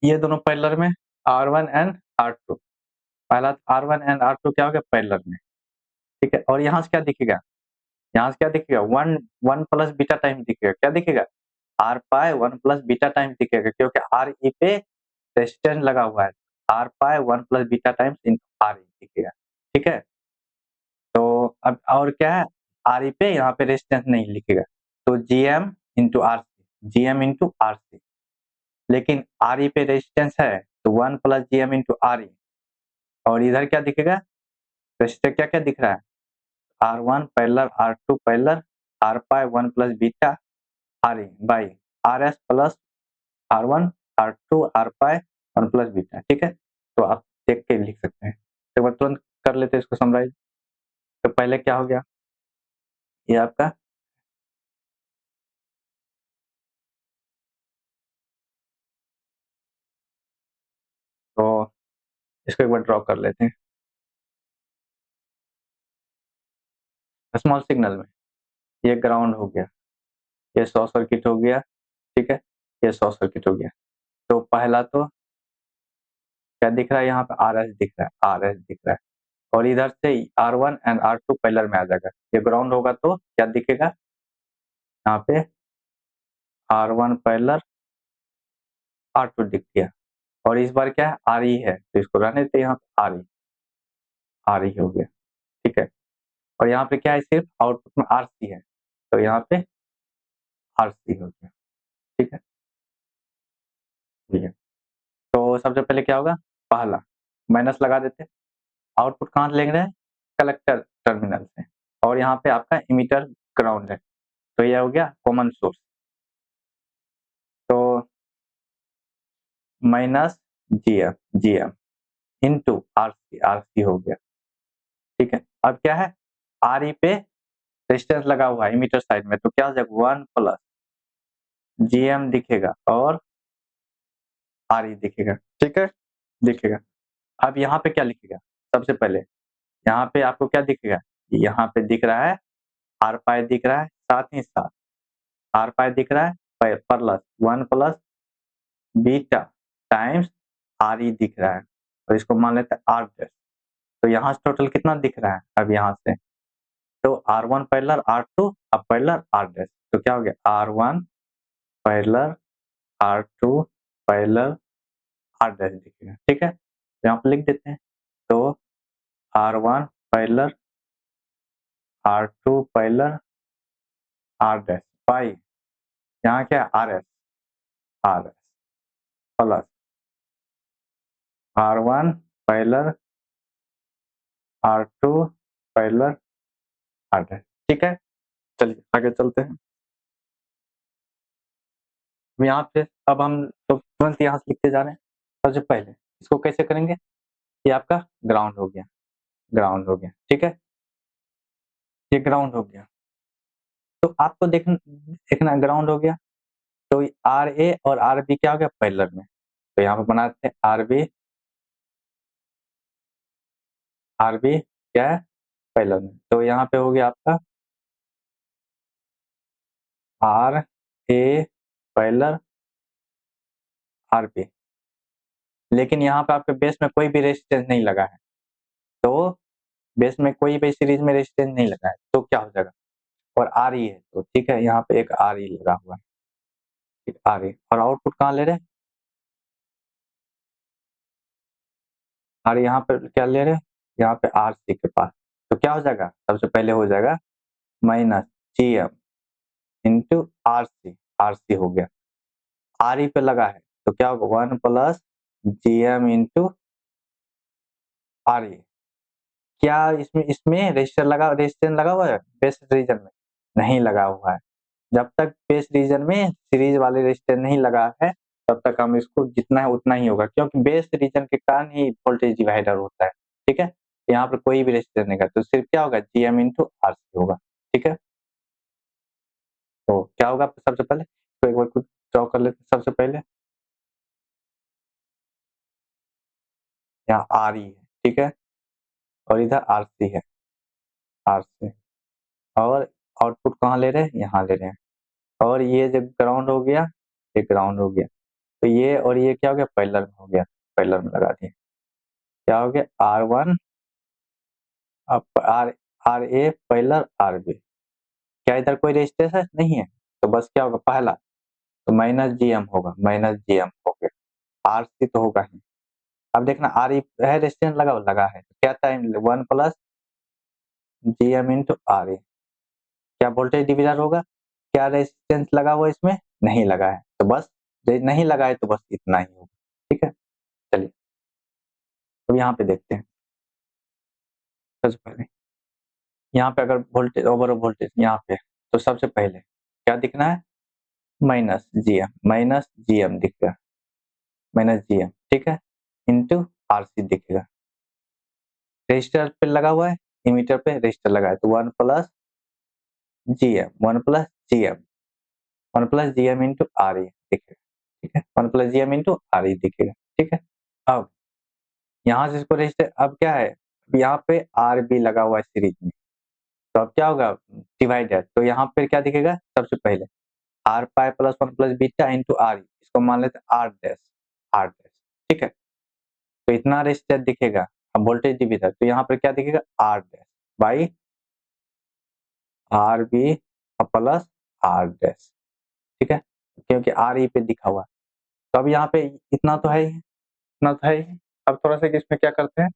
ये दोनों पैरेलल में R1 एंड R2, पहला R1 एंड R2 क्या हो गया पैरेलल में, ठीक है। और यहाँ से क्या दिखेगा, यहाँ से क्या दिखेगा one one plus beta time दिखेगा, क्या दिखेगा R pi one plus beta time दिखेगा, क्योंकि आर ई पे रेजिस्टेंस लगा हुआ है, R pi one plus beta times in R E दिखेगा, ठीक है। तो अब और क्या है आर ई पे यहाँ पे रेजिस्टेंस नहीं लिखेगा, तो GM into R C, GM into R C, लेकिन आर ई पे रेजिस्टेंस है तो 1 plus GM into R E, और इधर क्या दिखेगा रेजिस्टर क्या क्या दिख रहा है R1 parallel R2 parallel R pi 1 plus beta R E by RS plus R1 R2 R pi 1 plus beta, ठीक है। तो आप देख के लिख सकते हैं, एक बार तुरंत कर लेते हैं इसको समराइज। तो पहले क्या हो गया, ये आपका तो इसको एक बार ड्रॉ कर लेते हैं स्मॉल सिग्नल में। ये ग्राउंड हो गया, ये शॉर्ट सर्किट हो गया, ठीक है, ये शॉर्ट सर्किट हो गया। तो पहला तो क्या दिख रहा है यहाँ पे RS दिख रहा है, RS दिख रहा है, और इधर से R1 एंड R2 पैरेलल में आ जाएगा, ये ग्राउंड होगा तो क्या दिखेगा यहाँ पे R1 पैरेलल R2 दिख गया, और इस बार क्या है RE है, तो इसको रहने देते यहाँ पे RE हो गया, ठीक है। और यहाँ पे क्या है सिर्फ आउटपुट में RC है, तो यहाँ पे RC हो गया, ठीक है, ठीक है। तो सबसे पहले क्या होगा, पहला माइनस लगा देते, आउटपुट कहाँ से लेंगे कलेक्टर टर्मिनल से, और यहाँ पे आपका इमीटर ग्राउंड है, तो यह हो गया कॉमन सोर्स, तो माइनस GM इंटू RC हो गया, ठीक है। अब क्या है RE पे रेजिस्टेंस लगा हुआ है इमीटर साइड में, तो क्या हो जाएगा 1 प्लस GM दिखेगा और RE दिखेगा, ठीक है, दिखेगा। अब यहाँ पे क्या लिखेगा, सबसे पहले यहाँ पे आपको क्या दिखेगा, यहाँ पे दिख रहा है आर पाई दिख रहा है, साथ ही साथ आर पाई दिख रहा है plus 1 plus beta times RE दिख रहा है, और इसको मान लेते हैं R डैश। तो यहाँ से टोटल कितना दिख रहा है, अब यहाँ से तो R1 पैरेलल R2 अब पैरेलल R डैश, तो क्या हो गया R1 parallel R2 parallel R dash दिखेगा, ठीक है। यहाँ पे लिख देते हैं, तो R1 parallel R2 parallel R dash by यहाँ क्या है RS plus R1 parallel R2 parallel R dash, ठीक है। चलिए आगे चलते हैं। यहाँ पे अब हम तो तुरंत यहाँ से लिखते जा रहे हैं। सबसे पहले इसको कैसे करेंगे, ये आपका ग्राउंड हो गया, ग्राउंड हो गया, ठीक है। ये ग्राउंड हो गया, तो आपको देखना ग्राउंड हो गया, तो आर ए और आर बी क्या हो गया पैरेलल में, तो यहाँ पे बनाते हैं आर बी क्या है पैरेलल में, तो यहाँ पे हो गया आपका R A parallel R B, लेकिन यहाँ पे आपके बेस में कोई भी रेजिस्टेंस नहीं लगा है, तो बेस में कोई भी सीरीज में रेजिस्टेंस नहीं लगा है, तो क्या हो जाएगा, और आर ई है, तो ठीक है यहाँ पे एक आर ई लगा हुआ है, ठीक आर ई, और आउटपुट कहाँ ले रहे हैं, और यहाँ पे क्या ले रहे हैं, यहाँ पे आर सी के पास, तो क्या हो जाएगा, सबसे पहले हो जाएगा minus G M into R C हो गया, आर ई पे लगा है, तो क्या होगा 1 plus G M into R E, क्या इसमें इसमें रेजिस्टेंस लगा हुआ है बेस रीजन में, नहीं लगा हुआ है, जब तक बेस रीजन में सीरीज वाले रेजिस्टेंस नहीं लगा है तब तक हम इसको जितना है उतना ही होगा, क्योंकि बेस रीजन के कारण ही वोल्टेज डिवाइडर होता है, ठीक है। यहाँ पर कोई भी रेजिस्टेंस नहीं है, तो सिर्फ क्या होगा G M into R C होगा, ठीक है। तो क्या होगा सबसे पहले, तो एक बार कुछ ड्रॉ कर लेते हैं, सबसे पहले यहाँ आर ई है, ठीक है, और इधर आर सी है, आर सी, और आउटपुट कहाँ ले रहे हैं, यहाँ ले रहे हैं, और ये जो ग्राउंड हो गया, ये ग्राउंड हो गया, तो ये और ये क्या हो गया पैरेलल में हो गया, पैरेलल में लगा दिए, क्या हो गया आर वन अब R A parallel R B, क्या इधर कोई रेजिस्टेंस है नहीं है, तो बस क्या होगा पहला, तो माइनस जी एम होगा, माइनस जी एम हो गया, आर सी तो होगा ही, अब देखना आर ई है रेजिस्टेंस लगा है, क्या time 1 plus G M into R E, क्या वोल्टेज डिविजन होगा, क्या रेजिस्टेंस लगा हुआ इसमें, नहीं लगा है, तो बस नहीं लगा है तो बस इतना ही होगा, ठीक है। चलिए तो यहाँ पे देखते हैं, सबसे पहले यहाँ पे अगर वोल्टेज ओवर वोल्टेज यहाँ पे, तो सबसे पहले क्या दिखना है, माइनस जी एम दिखेगा, माइनस जी एम, ठीक है, इंटू आर सी दिखेगा, रजिस्टर पे लगा हुआ है, इमीटर पे रजिस्टर लगा है, तो 1 plus G M, 1 plus G M, 1 plus G M into R E दिखेगा, ठीक है, 1 plus G M into R E दिखेगा, ठीक है। अब यहाँ से इसको रजिस्टर, अब क्या है, यहाँ पे आर बी लगा हुआ है सीरीज में, तो अब क्या होगा डिवाइडेड, तो यहाँ पे क्या दिखेगा सबसे पहले R pi plus 1 plus beta into R, इसको मान लेते हैं आर डैश, ठीक है, तो इतना रेजिस्टर दिखेगा, अब वोल्टेज डिविजन, तो यहाँ पर क्या दिखेगा R dash by R B plus R dash, ठीक है, क्योंकि आर ई पे दिखा हुआ है, तो अब यहाँ पे इतना तो है ही, इतना तो है ही, अब थोड़ा सा इसमें क्या करते हैं,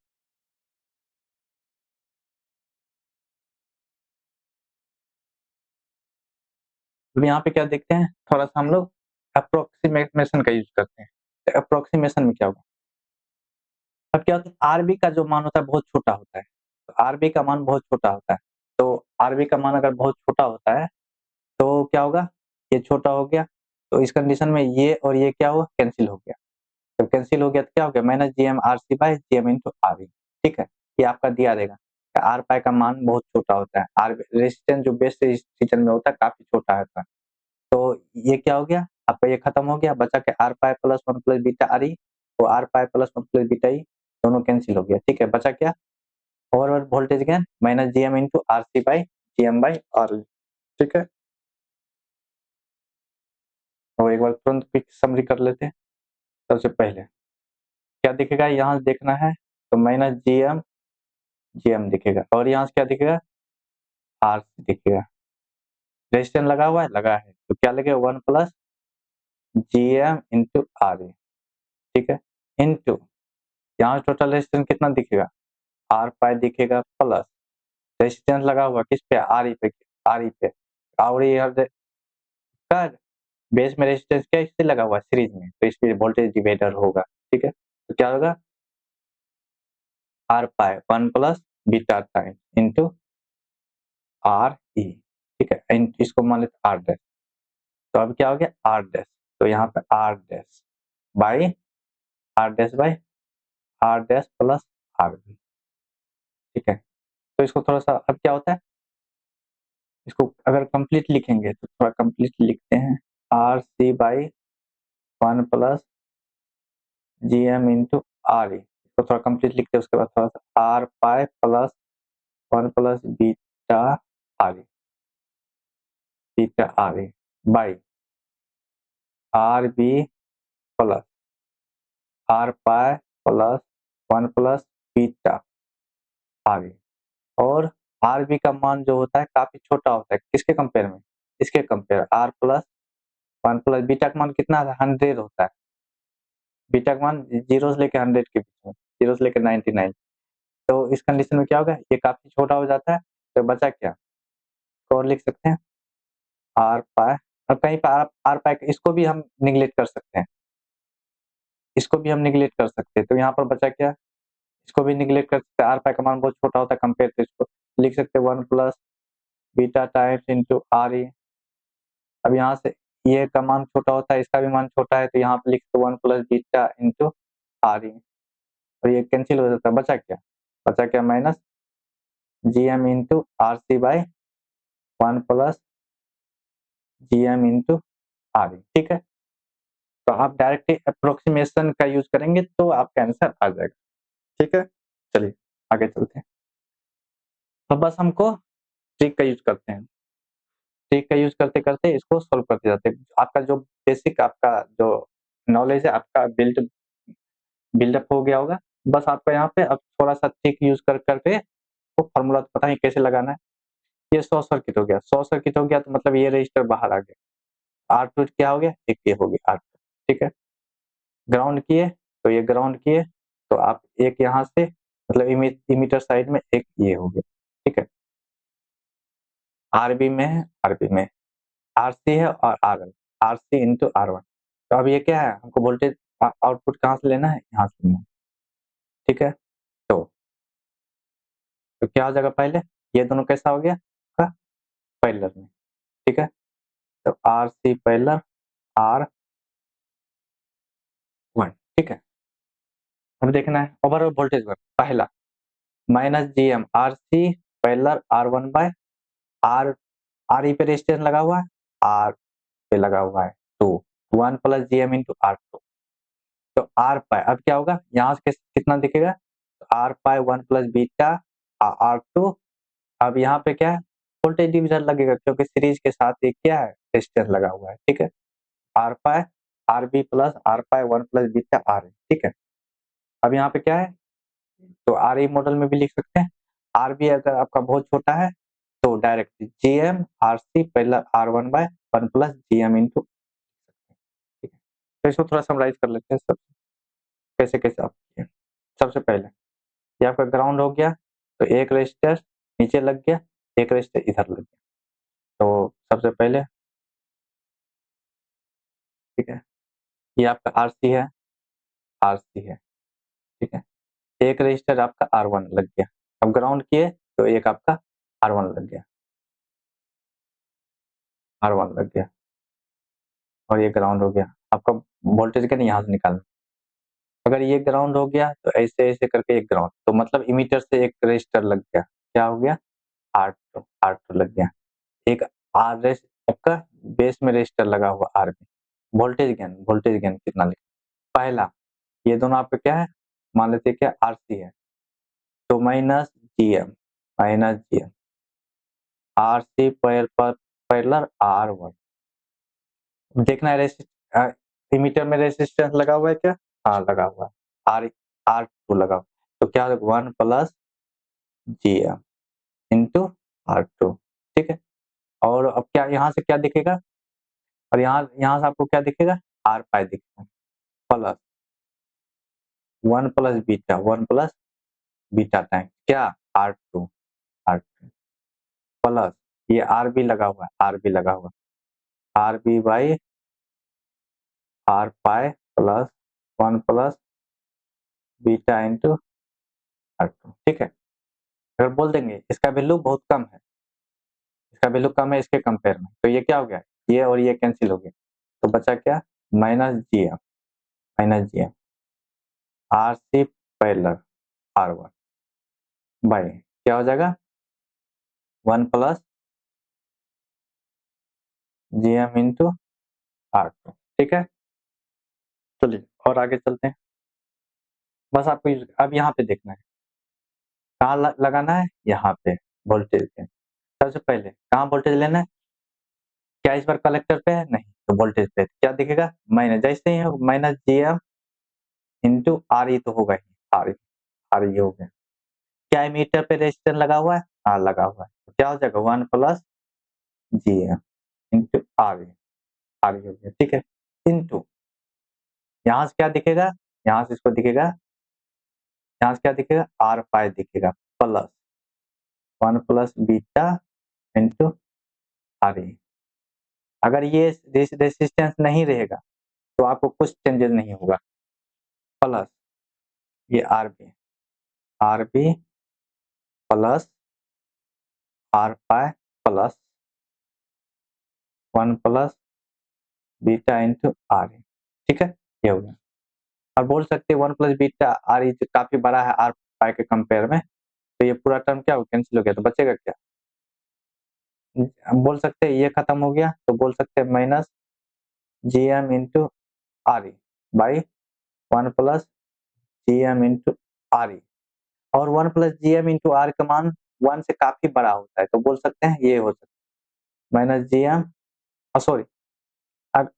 अब यहाँ पे क्या देखते हैं, थोड़ा सा हम लोग अप्रोक्सीमेशन का यूज करते हैं, तो अप्रोक्सीमेशन में क्या होगा, अब क्या होता है आरबी का जो मान होता है बहुत छोटा होता है, तो आरबी का मान बहुत छोटा होता है, तो आरबी का मान अगर बहुत छोटा होता है तो क्या होगा, ये छोटा हो गया, तो इस कंडीशन में ये और ये क्या हुआ कैंसिल हो गया, जब कैंसिल हो गया तो क्या हो गया minus G M R C by G M into R E, ठीक है, ये आपका दिया रहेगा, आर पाई का मान बहुत छोटा होता है, आर रेजिस्टेंस जो बेस रेजिस्टेंस में होता है काफी छोटा होता है, तो ये क्या हो गया आपका, ये खत्म हो गया, बचा के R pi plus 1 plus beta R E, तो R pi plus 1 plus beta E दोनों कैंसिल हो गया, ठीक है, बचा क्या overall voltage gain minus G M into R C by G M by R, ठीक है। और एक बार तुरंत क्विक समरी कर लेते हैं, सबसे पहले क्या दिखेगा, यहाँ से देखना है, तो माइनस जी एम दिखेगा, और यहाँ से क्या दिखेगा आर सी दिखेगा, रेजिस्टेंस लगा हुआ है लगा है, तो क्या लगेगा 1 प्लस GM इंटू RE, ठीक है, इंटू यहाँ टोटल रेजिस्टेंस कितना दिखेगा, आर पाई दिखेगा, प्लस रेजिस्टेंस लगा हुआ किस पे, RE पे, RE पे, और ये कर बेस में रेजिस्टेंस क्या इससे लगा हुआ है, सीरीज में, तो इसमें वोल्टेज डिवाइडर होगा, ठीक है, तो क्या होगा, R pi 1 plus beta time into RE, ठीक है, इसको मान लेते आर डैश, तो अब क्या हो गया आर डैश, तो यहाँ पे R dash by R dash plus R B, ठीक है, तो इसको थोड़ा सा अब क्या होता है, इसको अगर कंप्लीट लिखेंगे तो थोड़ा कंप्लीट लिखते हैं, R C by 1 plus G M into R E, इसको थोड़ा कंप्लीट लिखते हैं, उसके बाद थोड़ा सा R pi plus 1 plus R E beta R E by R B plus R pi plus 1 plus beta R E, और आर बी का मान जो होता है काफी छोटा होता है, किसके कंपेयर में, इसके compare, R plus 1 plus beta का मान कितना है, 100 होता है, बीटा का मान 0 से लेकर 100 के बीच में, 0 से लेकर 99, तो इस कंडीशन में क्या होगा, ये काफी छोटा हो जाता है, तो बचा क्या, और लिख सकते हैं आर पाई, और कहीं पर आर पाई इसको भी हम निगलेक्ट कर सकते हैं, इसको भी हम निगलेक्ट कर सकते हैं, तो यहाँ पर बचा क्या, इसको भी निगलेक्ट कर सकते हैं, आर पाई का मान बहुत छोटा होता है कंपेयर टू इसको, लिख सकते हैं 1 plus beta times into R E, अब यहाँ से ये का मान छोटा होता है, इसका भी मान छोटा है, तो यहाँ पे लिख सकते 1 plus beta into R E, और ये कैंसिल हो जाता है, बचा क्या minus G M into R C by 1 plus G M into R E, ठीक है, तो आप डायरेक्टली अप्रोक्सीमेशन का यूज करेंगे तो आपका आंसर आ जाएगा, ठीक है, चलिए आगे चलते हैं, तो बस हमको ट्रिक का यूज करते हैं, ट्रिक का यूज करते करते इसको सोल्व करते जाते हैं, आपका जो बेसिक आपका जो नॉलेज है आपका बिल्डअप हो गया होगा, बस आपका यहाँ पे अब थोड़ा सा ट्रिक यूज कर करके तो फॉर्मूला तो पता ही कैसे लगाना है, ये शॉर्ट सर्किट हो गया, शॉर्ट सर्किट हो गया तो मतलब ये रजिस्टर बाहर आ गया, R2 क्या हो गया, एक ये हो गया R2, ठीक है, ग्राउंड किए तो ये ग्राउंड किए, तो आप एक यहाँ से मतलब इमीटर साइड में एक ये हो गया, ठीक है, आरबी में है, आरबी में आरसी है और आर आरसी इंटू R1, तो अब ये क्या है, हमको वोल्टेज आउटपुट कहाँ से लेना है, यहाँ से लेना है, ठीक है, तो क्या हो जाएगा, पहले ये दोनों कैसा हो गया पैरेलल में, ठीक है, तो आर सी पैरेलल R1, ठीक है, अब देखना है ओवरऑल वोल्टेज वर्क, पहला minus G M R C parallel R1 by R, R E पे रेजिस्टेंस लगा हुआ है, आर पे लगा हुआ है 2, 1 plus G M into R2, तो आर पाई अब क्या होगा, यहाँ से कितना दिखेगा, तो R pi 1 plus beta R2, अब यहाँ पे क्या है, वोल्टेज डिवीजन लगेगा क्योंकि सीरीज के साथ ये क्या है, रेजिस्टेंस लगा हुआ है, ठीक है, R pi R B plus R pi 1 plus beta R, ठीक है, अब यहाँ पे क्या है, तो आर ई मॉडल में भी लिख सकते हैं, आर बी अगर आपका बहुत छोटा है तो direct G M R C पहला R1 by 1 plus G M into, ठीक है, तो इसको थोड़ा समराइज कर लेते हैं सब, कैसे कैसे आप किए, सबसे पहले ये आपका ग्राउंड हो गया, तो एक रजिस्टर नीचे लग गया, एक रजिस्टर इधर लग गया, तो सबसे पहले ठीक है, ये आपका आरसी है, आरसी है, ठीक है, एक रजिस्टर आपका R1 लग गया, अब ग्राउंड किए तो एक आपका R1 लग गया, R1 लग गया, और ये ग्राउंड हो गया, आपका वोल्टेज का नहीं यहाँ से निकालना, अगर ये ग्राउंड हो गया तो ऐसे ऐसे करके एक ग्राउंड, तो मतलब इमीटर से एक रजिस्टर लग गया, क्या हो गया, R2 लग गया, एक आर एस आपका बेस में रजिस्टर लगा हुआ आर में, वोल्टेज गेन कितना लिखा, पहला ये दोनों आपका क्या है, मान लेते हैं क्या आरसी है, तो minus GM R C parallel R1, देखना है इमीटर में रेजिस्टेंस लगा हुआ है क्या, हाँ लगा हुआ है, आर R2 लगा हुआ, तो क्या 1 plus G M into R2, ठीक है, और अब क्या यहाँ से क्या दिखेगा, और यहाँ यहाँ से आपको क्या दिखेगा, आर पाई दिखेगा प्लस 1 प्लस बीटा टाइम क्या R2 प्लस ये आर बी लगा हुआ है, आर बी लगा हुआ R B by R pi plus 1 plus beta into R2, ठीक है। अगर बोल देंगे इसका वैल्यू बहुत कम है, इसका वैल्यू कम है इसके कंपेयर में, तो ये क्या हो गया, ये और ये कैंसिल हो गया, तो बचा क्या, minus G M R C parallel R1 by क्या हो जाएगा 1 plus G M into R2, ठीक है। चलिए और आगे चलते हैं, बस आपको अब यहाँ पे देखना है कहाँ लगाना है, यहाँ पे वोल्टेज पे। सबसे पहले कहाँ वोल्टेज लेना है, क्या इस बार कलेक्टर पे है, नहीं, तो वोल्टेज पे क्या दिखेगा, माइनस, जैसे ही minus G M into R E तो होगा ही, आर ई हो गया। क्या मीटर पे रेजिस्टेंस लगा हुआ है, हाँ लगा हुआ है, तो क्या हो जाएगा 1 plus G M into R E हो गया, ठीक है, इंटू यहाँ से क्या दिखेगा, यहाँ से इसको दिखेगा, यहाँ से क्या दिखेगा आर पाई दिखेगा plus 1 plus beta into R ई। अगर ये रेसिस्टेंस नहीं रहेगा तो आपको कुछ चेंजेस नहीं होगा, प्लस ये R B plus R pi plus 1 plus beta into R E, ठीक है, ये हो गया। और बोल सकते हैं 1 प्लस बीटा आर ई काफी बड़ा है आर पाई के कंपेयर में, तो ये पूरा टर्म क्या हो कैंसिल हो गया, तो बचेगा क्या, हम बोल सकते हैं ये खत्म हो गया, तो बोल सकते हैं minus G M into R E by 1 plus G M into R E, और 1 plus G M into R का मान 1 से काफी बड़ा होता है, तो बोल सकते हैं ये हो सकता है माइनस जी एम, सॉरी, अब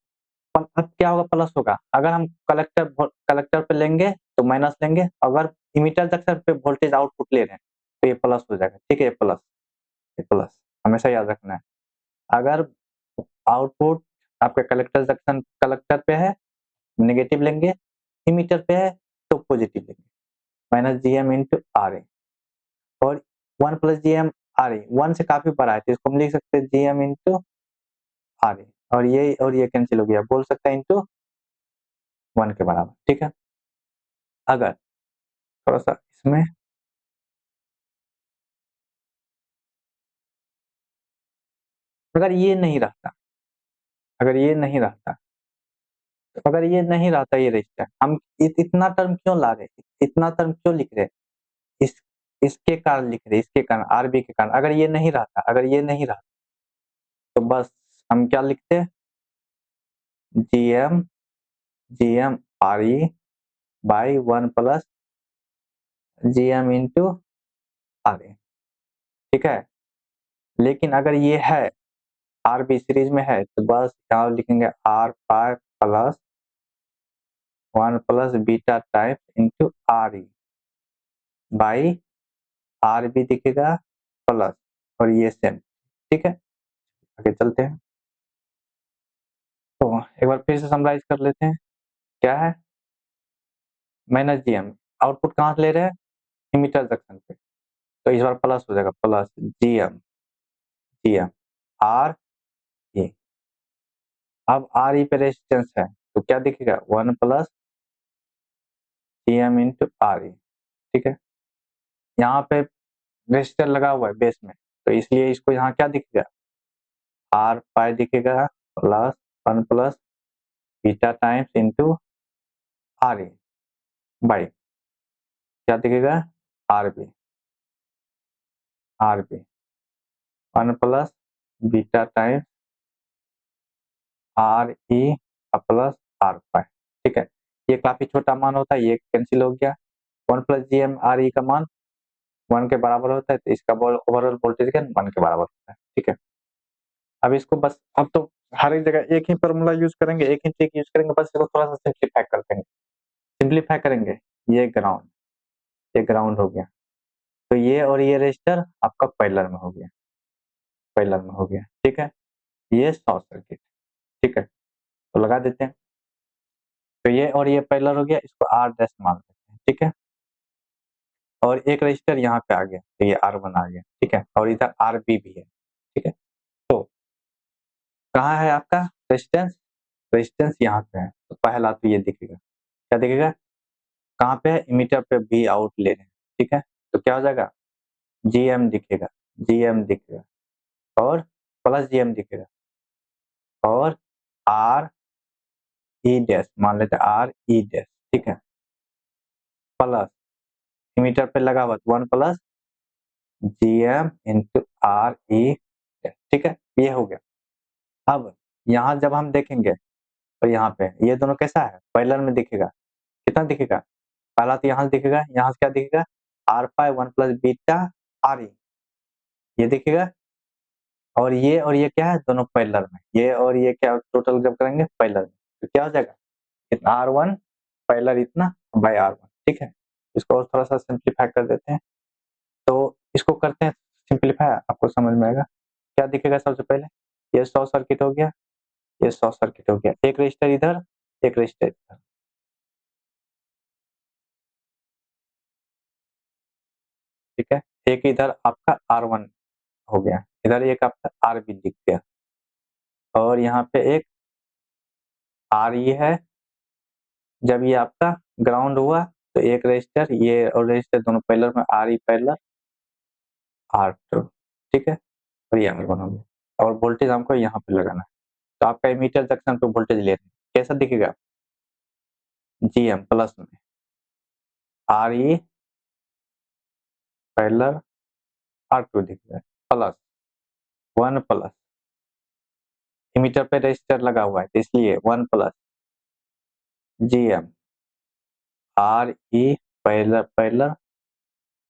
अब क्या होगा प्लस होगा, अगर हम कलेक्टर पे लेंगे तो माइनस लेंगे, अगर इमीटर जंक्शन पे वोल्टेज आउटपुट ले रहे हैं तो ये प्लस हो जाएगा, ठीक है, ये प्लस हमेशा याद रखना है। अगर आउटपुट आपके कलेक्टर पे है नेगेटिव लेंगे, इमीटर पे है तो पॉजिटिव लेंगे, minus G M into R A, और 1 plus G M R A 1 से काफी बड़ा है, तो इसको हम लिख सकते हैं G M into R A, और ये कैंसिल हो गया, बोल सकते हैं इंटू 1 के बराबर, ठीक है। अगर थोड़ा सा इसमें अगर ये नहीं रहता, अगर ये नहीं रहता अगर ये नहीं रहता ये रजिस्टर, हम इतना टर्म क्यों ला रहे, इतना टर्म क्यों लिख रहे, इस इसके कारण लिख रहे, इसके कारण आरबी के कारण, अगर ये नहीं रहता तो बस हम क्या लिखते, GM GM R E by 1 plus GM into R A, ठीक है। लेकिन अगर ये है आरबी सीरीज में है तो बस यहाँ लिखेंगे R pi plus 1 plus beta type into R E by R B दिखेगा प्लस, और ये सेम, ठीक है। आगे चलते हैं, तो एक बार फिर से समराइज कर लेते हैं, क्या है माइनस जी एम, आउटपुट कहाँ से ले रहे हैं, इमीटर जंक्शन पे, तो इस बार प्लस हो जाएगा, plus G M R E, अब आर ई पे रेजिस्टेंस है तो क्या दिखेगा 1 plus G M into R E, ठीक है। यहाँ पे रेजिस्टर लगा हुआ है बेस में, तो इसलिए इसको यहाँ क्या दिखेगा आर पाई दिखेगा plus 1 plus beta times into R E by क्या दिखेगा R B 1 plus beta times R E plus R pi, ठीक है। ये काफी छोटा मान होता है, ये कैंसिल हो गया, 1 plus G M R E का मान 1 के बराबर होता है, तो इसका ओवरऑल वोल्टेज का 1 के बराबर होता है, ठीक है। अब इसको बस अब तो हर एक जगह एक ही फॉर्मूला यूज करेंगे, एक ही ट्रिक यूज करेंगे, बस इसको थोड़ा सा सिंप्लीफाई कर देंगे, सिंप्लीफाई करेंगे, ये ग्राउंड ये ग्राउंड हो गया, तो ये और ये रजिस्टर आपका पैरेलल में हो गया, ठीक है, ये शॉर्ट सर्किट, ठीक है, तो लगा देते हैं। तो ये और ये पैरेलल हो गया, इसको आर डैश मान लेते हैं, ठीक है। और एक रजिस्टर यहाँ पे आ गया, तो ये R1 आ गया, ठीक है। और इधर RB भी है, ठीक है। तो कहाँ है आपका रेजिस्टेंस? रेजिस्टेंस यहाँ पे है, तो पहला तो ये दिखेगा, क्या दिखेगा? कहाँ पे है? इमीटर पे भी आउट ले रहे हैं, ठीक है। तो क्या हो जाएगा? GM दिखेगा, GM दिखेगा और प्लस GM दिखेगा और R E डैश मान लेते हैं, R E डैश, ठीक है। प्लस इमीटर पे लगा हुआ 1 plus GM into R E dash, ठीक है। ये हो गया। अब यहाँ जब हम देखेंगे तो यहाँ पे ये दोनों कैसा है? पैरेलल में दिखेगा, कितना दिखेगा? पहला तो यहाँ से दिखेगा, यहाँ से क्या दिखेगा? R पाई 1 प्लस बीटा RE, ये दिखेगा। और ये क्या है? दोनों पैरेलल में, ये और ये क्या टोटल जब करेंगे पैरेलल में, तो क्या हो जाएगा? इतना R1 पैरेलल इतना बाय R1, ठीक है। इसको और थोड़ा-सा सिंप्लीफाई कर देते हैं। तो इसको करते हैं सिंप्लीफाई, आपको समझ में आएगा। क्या दिखेगा सबसे पहले? ये शॉर्ट सर्किट हो गया, ये शॉर्ट सर्किट हो गया। एक रजिस्टर इधर, एक रजिस्टर इधर, ठीक है। एक इधर आपका R1 हो गया, इधर एक आपका RB दिख गया और यहाँ पे एक RE है। जब ये आपका ग्राउंड हुआ तो एक रजिस्टर, ये और रजिस्टर दोनों पैरेलल में, RE पैरेलल R2, ठीक है। और ये R1 हो गया और वोल्टेज हमको यहाँ पे लगाना है। तो आपका एमीटर जंक्शन पे वोल्टेज ले रहे हैं, कैसा दिखेगा? GM प्लस में RE पैरेलल R2 दिखेगा प्लस 1 प्लस एमीटर पे रजिस्टर लगा हुआ है, तो इसलिए 1 plus GM RE parallel parallel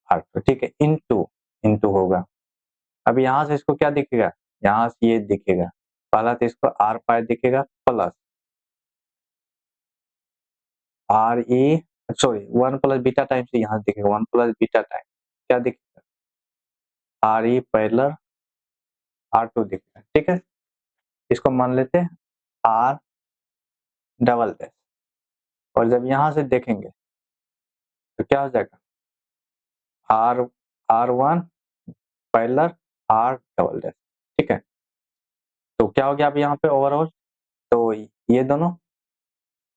R2, ठीक है। इनटू इनटू होगा। अब यहाँ से इसको क्या दिखेगा? यहाँ से ये दिखेगा, पहला तो इसको R पाई दिखेगा plus RE, sorry 1 plus beta time से यहाँ दिखेगा 1 प्लस बीटा टाइम, क्या दिखेगा? RE पैरेलल R2 दिखेगा, ठीक है। इसको मान लेते हैं R डबल डैश, और जब यहाँ से देखेंगे तो क्या हो जाएगा? R R1 parallel R double dash, ठीक है। तो क्या हो गया अब यहाँ पे ओवरऑल? तो ये दोनों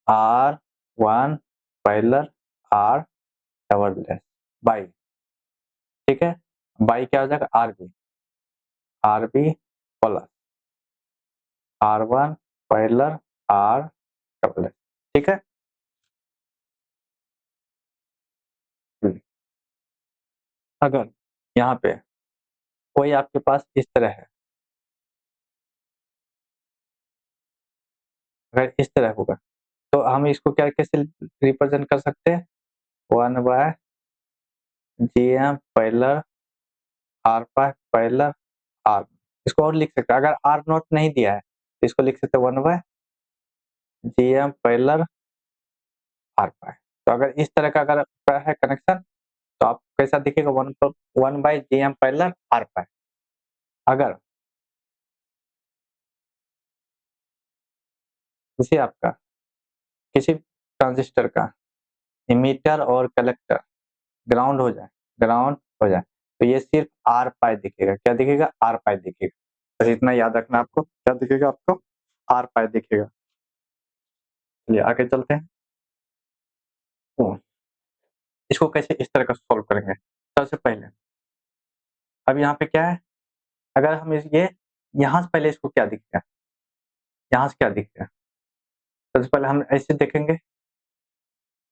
R1 parallel R double dash by, ठीक है। बाई क्या हो जाएगा? RB plus R1 parallel R double dash, ठीक है। अगर यहाँ पे कोई आपके पास इस तरह है, अगर इस तरह होगा तो हम इसको क्या कैसे रिप्रेजेंट कर सकते हैं? 1 बाय GM पैरेलल R पाई पैरेलल R, इसको और लिख सकते हैं। अगर R नॉट नहीं दिया है तो इसको लिख सकते हैं 1 बाय GM पैरेलल R पाई। तो अगर इस तरह का अगर है कनेक्शन तो आप कैसा दिखेगा? 1 बाय GM पैरेलल R पाई। अगर किसी आपका किसी ट्रांजिस्टर का इमीटर और कलेक्टर ग्राउंड हो जाए, ग्राउंड हो जाए, तो ये सिर्फ R पाई दिखेगा। क्या दिखेगा? R पाई दिखेगा। बस इतना याद रखना आपको, क्या दिखेगा आपको? R पाई दिखेगा। चलिए आगे चलते हैं। तो इसको कैसे इस तरह का सॉल्व करेंगे? सबसे पहले अब यहाँ पे क्या है? अगर हम ये यहाँ से पहले इसको क्या दिखेगा? यहाँ से क्या दिखेगा? सबसे पहले हम ऐसे देखेंगे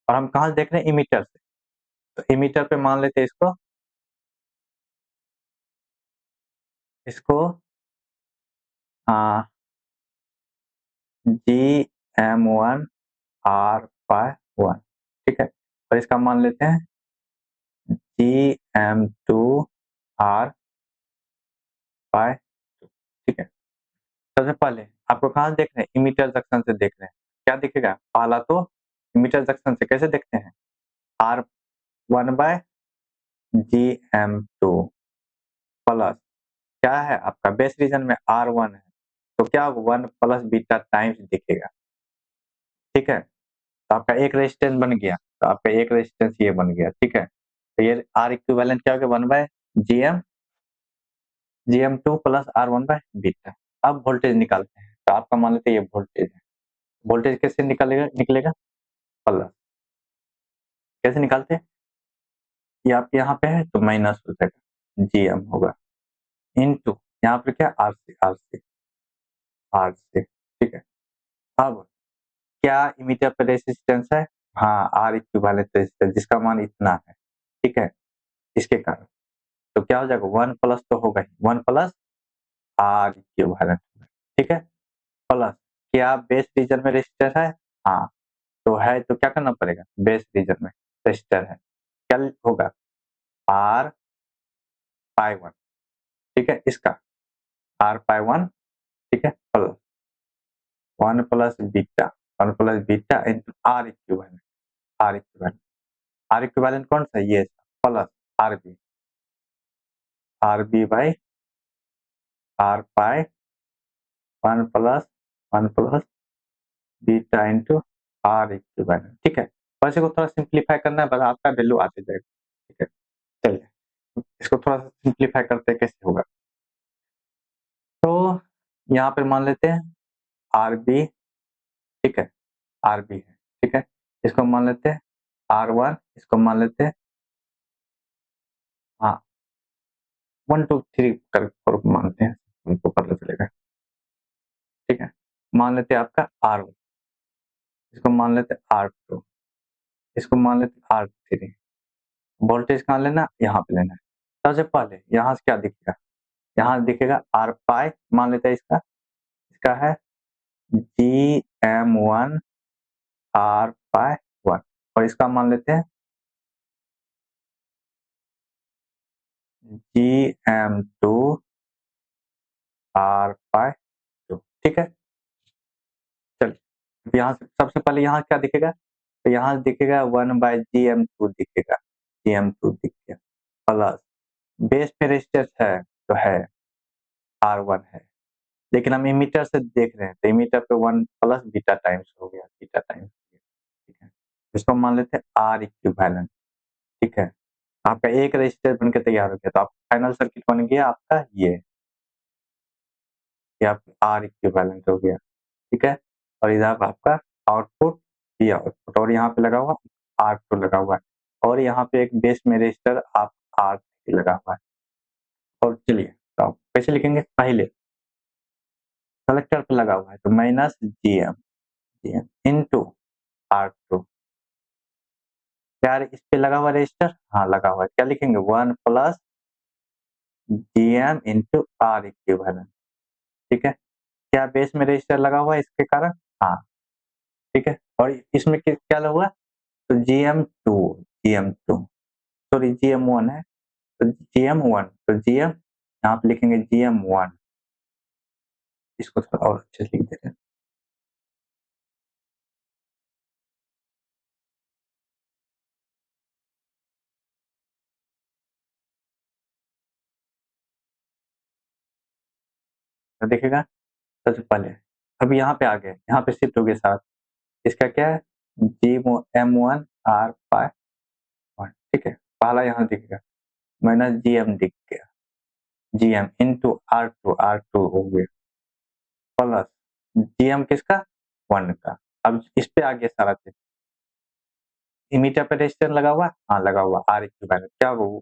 और हम कहाँ से देख रहे हैं? इमीटर से। तो इमीटर पे मान लेते हैं इसको, इसको GM1 R पाई 1, ठीक है। और इसका मान लेते हैं GM2 R पाई 2, ठीक है। सबसे पहले आपको कहाँ से देख रहे हैं? इमीटर जंक्शन से देख रहे हैं। क्या दिखेगा? पहला तो इमीटर जंक्शन से कैसे देखते हैं? R1 बाय GM2 प्लस क्या है आपका बेस रीजन में R1 है, तो क्या 1 प्लस बीटा टाइम्स दिखेगा, ठीक है। तो आपका एक रेजिस्टेंस बन गया, तो आपका एक रेजिस्टेंस ये बन गया, ठीक है। तो ये आर इक्विवेलेंट क्या हो गया, 1/GM GM2 plus R1 by beta. अब वोल्टेज निकालते हैं, तो आपका मान लेते हैं ये वोल्टेज है। वोल्टेज कैसे निकलेगा प्लस, कैसे निकालते हैं, ये आपके यहाँ पे है तो माइनस हो जाएगा, GM होगा इनटू यहाँ पे क्या R से, ठीक है। अब क्या इमीटर पे रेजिस्टेंस है, हाँ आर इक्विवेलेंट रेजिस्टेंस जिसका मान इतना है, ठीक है। इसके कारण तो क्या हो जाएगा, 1 प्लस तो होगा ही, 1 प्लस आर इक्विवेलेंट, ठीक है। प्लस क्या बेस रीजन में रेजिस्टर है, हाँ तो है, तो क्या करना पड़ेगा, बेस रीजन में रेजिस्टर है, क्या होगा आर पाई 1, ठीक है। इसका आर पाई 1, ठीक है, plus 1 plus beta into R equivalent कौन सा, ये plus RB, RB by R pi 1 plus beta into R equivalent, ठीक है। वैसे को थोड़ा सिंप्लीफाई करना है, बस आपका वैल्यू आते जाएगा, ठीक है। चलिए इसको थोड़ा सा सिंप्लीफाई करते हैं कैसे होगा। तो यहाँ पे मान लेते हैं आरबी, ठीक है, आरबी है, ठीक है। इसको मान लेते हैं R1, इसको मान लेते हैं, हाँ 1 2 3 कर मानते हैं, उनको पता चलेगा, ठीक है। मान लेते हैं आपका R1, इसको मान लेते हैं R2, इसको मान लेते हैं R3। वोल्टेज कहाँ लेना, यहाँ पे लेना है। सबसे पहले यहाँ से क्या दिखेगा, यहाँ दिखेगा आर पाई, मान लेते हैं इसका, इसका है GM1 आर पाई 1, और इसका मान लेते हैं GM2 आर पाई 2, ठीक है। चलिए यहाँ से सबसे पहले यहाँ क्या दिखेगा, तो यहाँ दिखेगा 1/GM2 दिखेगा, GM2 दिख गया, प्लस बेस पे रेजिस्टेंस है तो है R1 है, लेकिन हम इमीटर से देख रहे हैं तो इमीटर पे 1 प्लस बीटा टाइम्स हो गया, बीटा टाइम्स, ठीक है। इसको मान लेते हैं आर इक्विवेलेंट, ठीक है। आपका एक रजिस्टर बन के तैयार हो गया, तो आप फाइनल सर्किट बन गया आपका ये आपका आर इक्विवेलेंट हो गया, ठीक है। और इधर आपका आउटपुट, ये आउटपुट, और यहाँ पे लगा हुआ R2 लगा हुआ है, और यहाँ पे एक बेस में रजिस्टर आप R3 लगा हुआ है। और चलिए तो आप कैसे लिखेंगे, पहले कलेक्टर पे लगा हुआ है तो माइनस GM इनटू R2, यार इस पे लगा हुआ रजिस्टर, हाँ लगा हुआ है, क्या लिखेंगे 1 plus GM into R equivalent, ठीक है। क्या बेस में रजिस्टर लगा हुआ है इसके कारण, हाँ ठीक है। और इसमें क्या लगा हुआ, तो GM2 सॉरी GM1 है, तो GM1, तो GM यहाँ पे लिखेंगे GM1, इसको थोड़ा और अच्छे से लिख देते हैं, तो देखिएगा सबसे पहले, अब यहाँ पे आ गए, यहाँ पे शिफ्ट हो गए साथ, इसका क्या है GM1 आर पाई 1, ठीक है। पहला यहाँ दिखेगा माइनस GM दिख गया, GM इंटू R2 हो गया, प्लस GM किसका 1 का। अब इस पे आ गया सारा चीज, इमीटर पे रेजिस्टेंस लगा हुआ, हाँ लगा हुआ, आर इक्विवेलेंट क्या होगा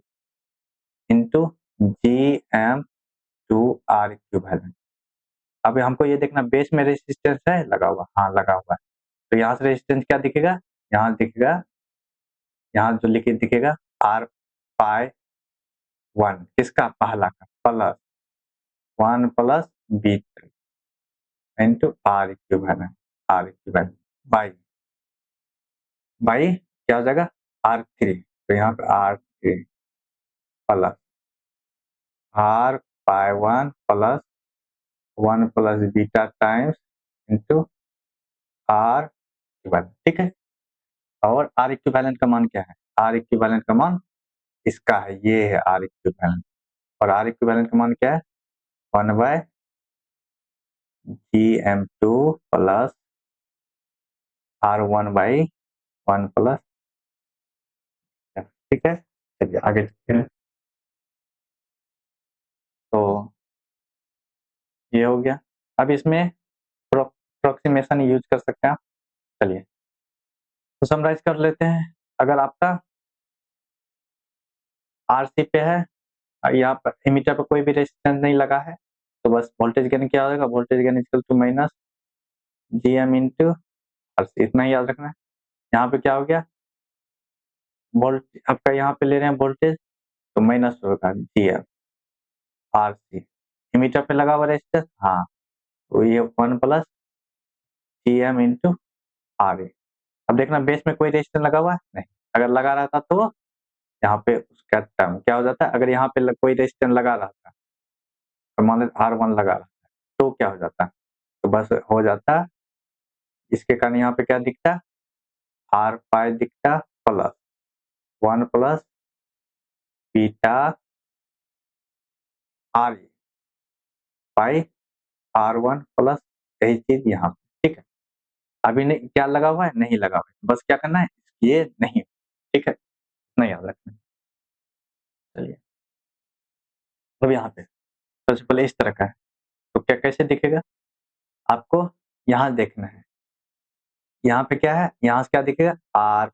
इंटू GM2 आर इक्विवेलेंट। अब हमको ये देखना बेस में रेजिस्टेंस है लगा हुआ, हाँ लगा हुआ है, तो यहाँ से रेजिस्टेंस क्या दिखेगा, यहाँ दिखेगा, यहाँ जो लिखे दिखेगा आर पाई 1 किसका, पहला का, plus 1 plus B3 into R equivalent by क्या हो जाएगा R3, तो यहाँ पे R3 plus R pi 1 plus 1 plus beta times into R equivalent, ठीक है। और आर इक्विवेलेंट का मान क्या है, आर इक्विवेलेंट का मान इसका है, ये है आर इक्विवेलेंट, और आर इक्विवेलेंट का मान क्या है 1/GM2 प्लस R1 1 प्लस, ठीक है। चलिए आगे चलते हैं। तो ये हो गया। अब इसमें अप्रोक्सीमेशन यूज कर सकते हैं आप। चलिए तो समराइज कर लेते हैं। अगर आपका आरसी पे है, यहाँ पर एमीटर पर कोई भी रेजिस्टेंस नहीं लगा है, तो बस वोल्टेज गेन क्या हो जाएगा, voltage gain equal to minus G M into RC, इतना ही याद रखना है। यहाँ पे क्या हो गया, वोल्ट आपका यहाँ पे ले रहे हैं वोल्टेज, तो माइनस होगा जी एम आरसी। एमीटर पे लगा हुआ रेजिस्टेंस, हाँ, तो ये 1 plus G M into R A. अब देखना बेस में कोई रेजिस्टेंस लगा हुआ है नहीं, अगर लगा रहता तो यहाँ पे उसका टर्म क्या हो जाता है, अगर यहाँ पे कोई रेजिस्टेंस लगा रहता तो मान लो R1 लगा रहा है, तो क्या हो जाता, तो बस हो जाता, इसके कारण यहाँ पे क्या दिखता, आर पाई दिखता plus 1 plus beta R pi R1 plus, यही चीज यहाँ पे, ठीक है। अभी नहीं क्या लगा हुआ है, नहीं लगा हुआ है, बस क्या करना है, ये नहीं, ठीक है, नहीं याद रखना। चलिए अब यहाँ पे सबसे पहले इस तरह का है, तो क्या कैसे दिखेगा आपको, यहाँ देखना है, यहाँ पे क्या है, यहाँ से क्या दिखेगा, आर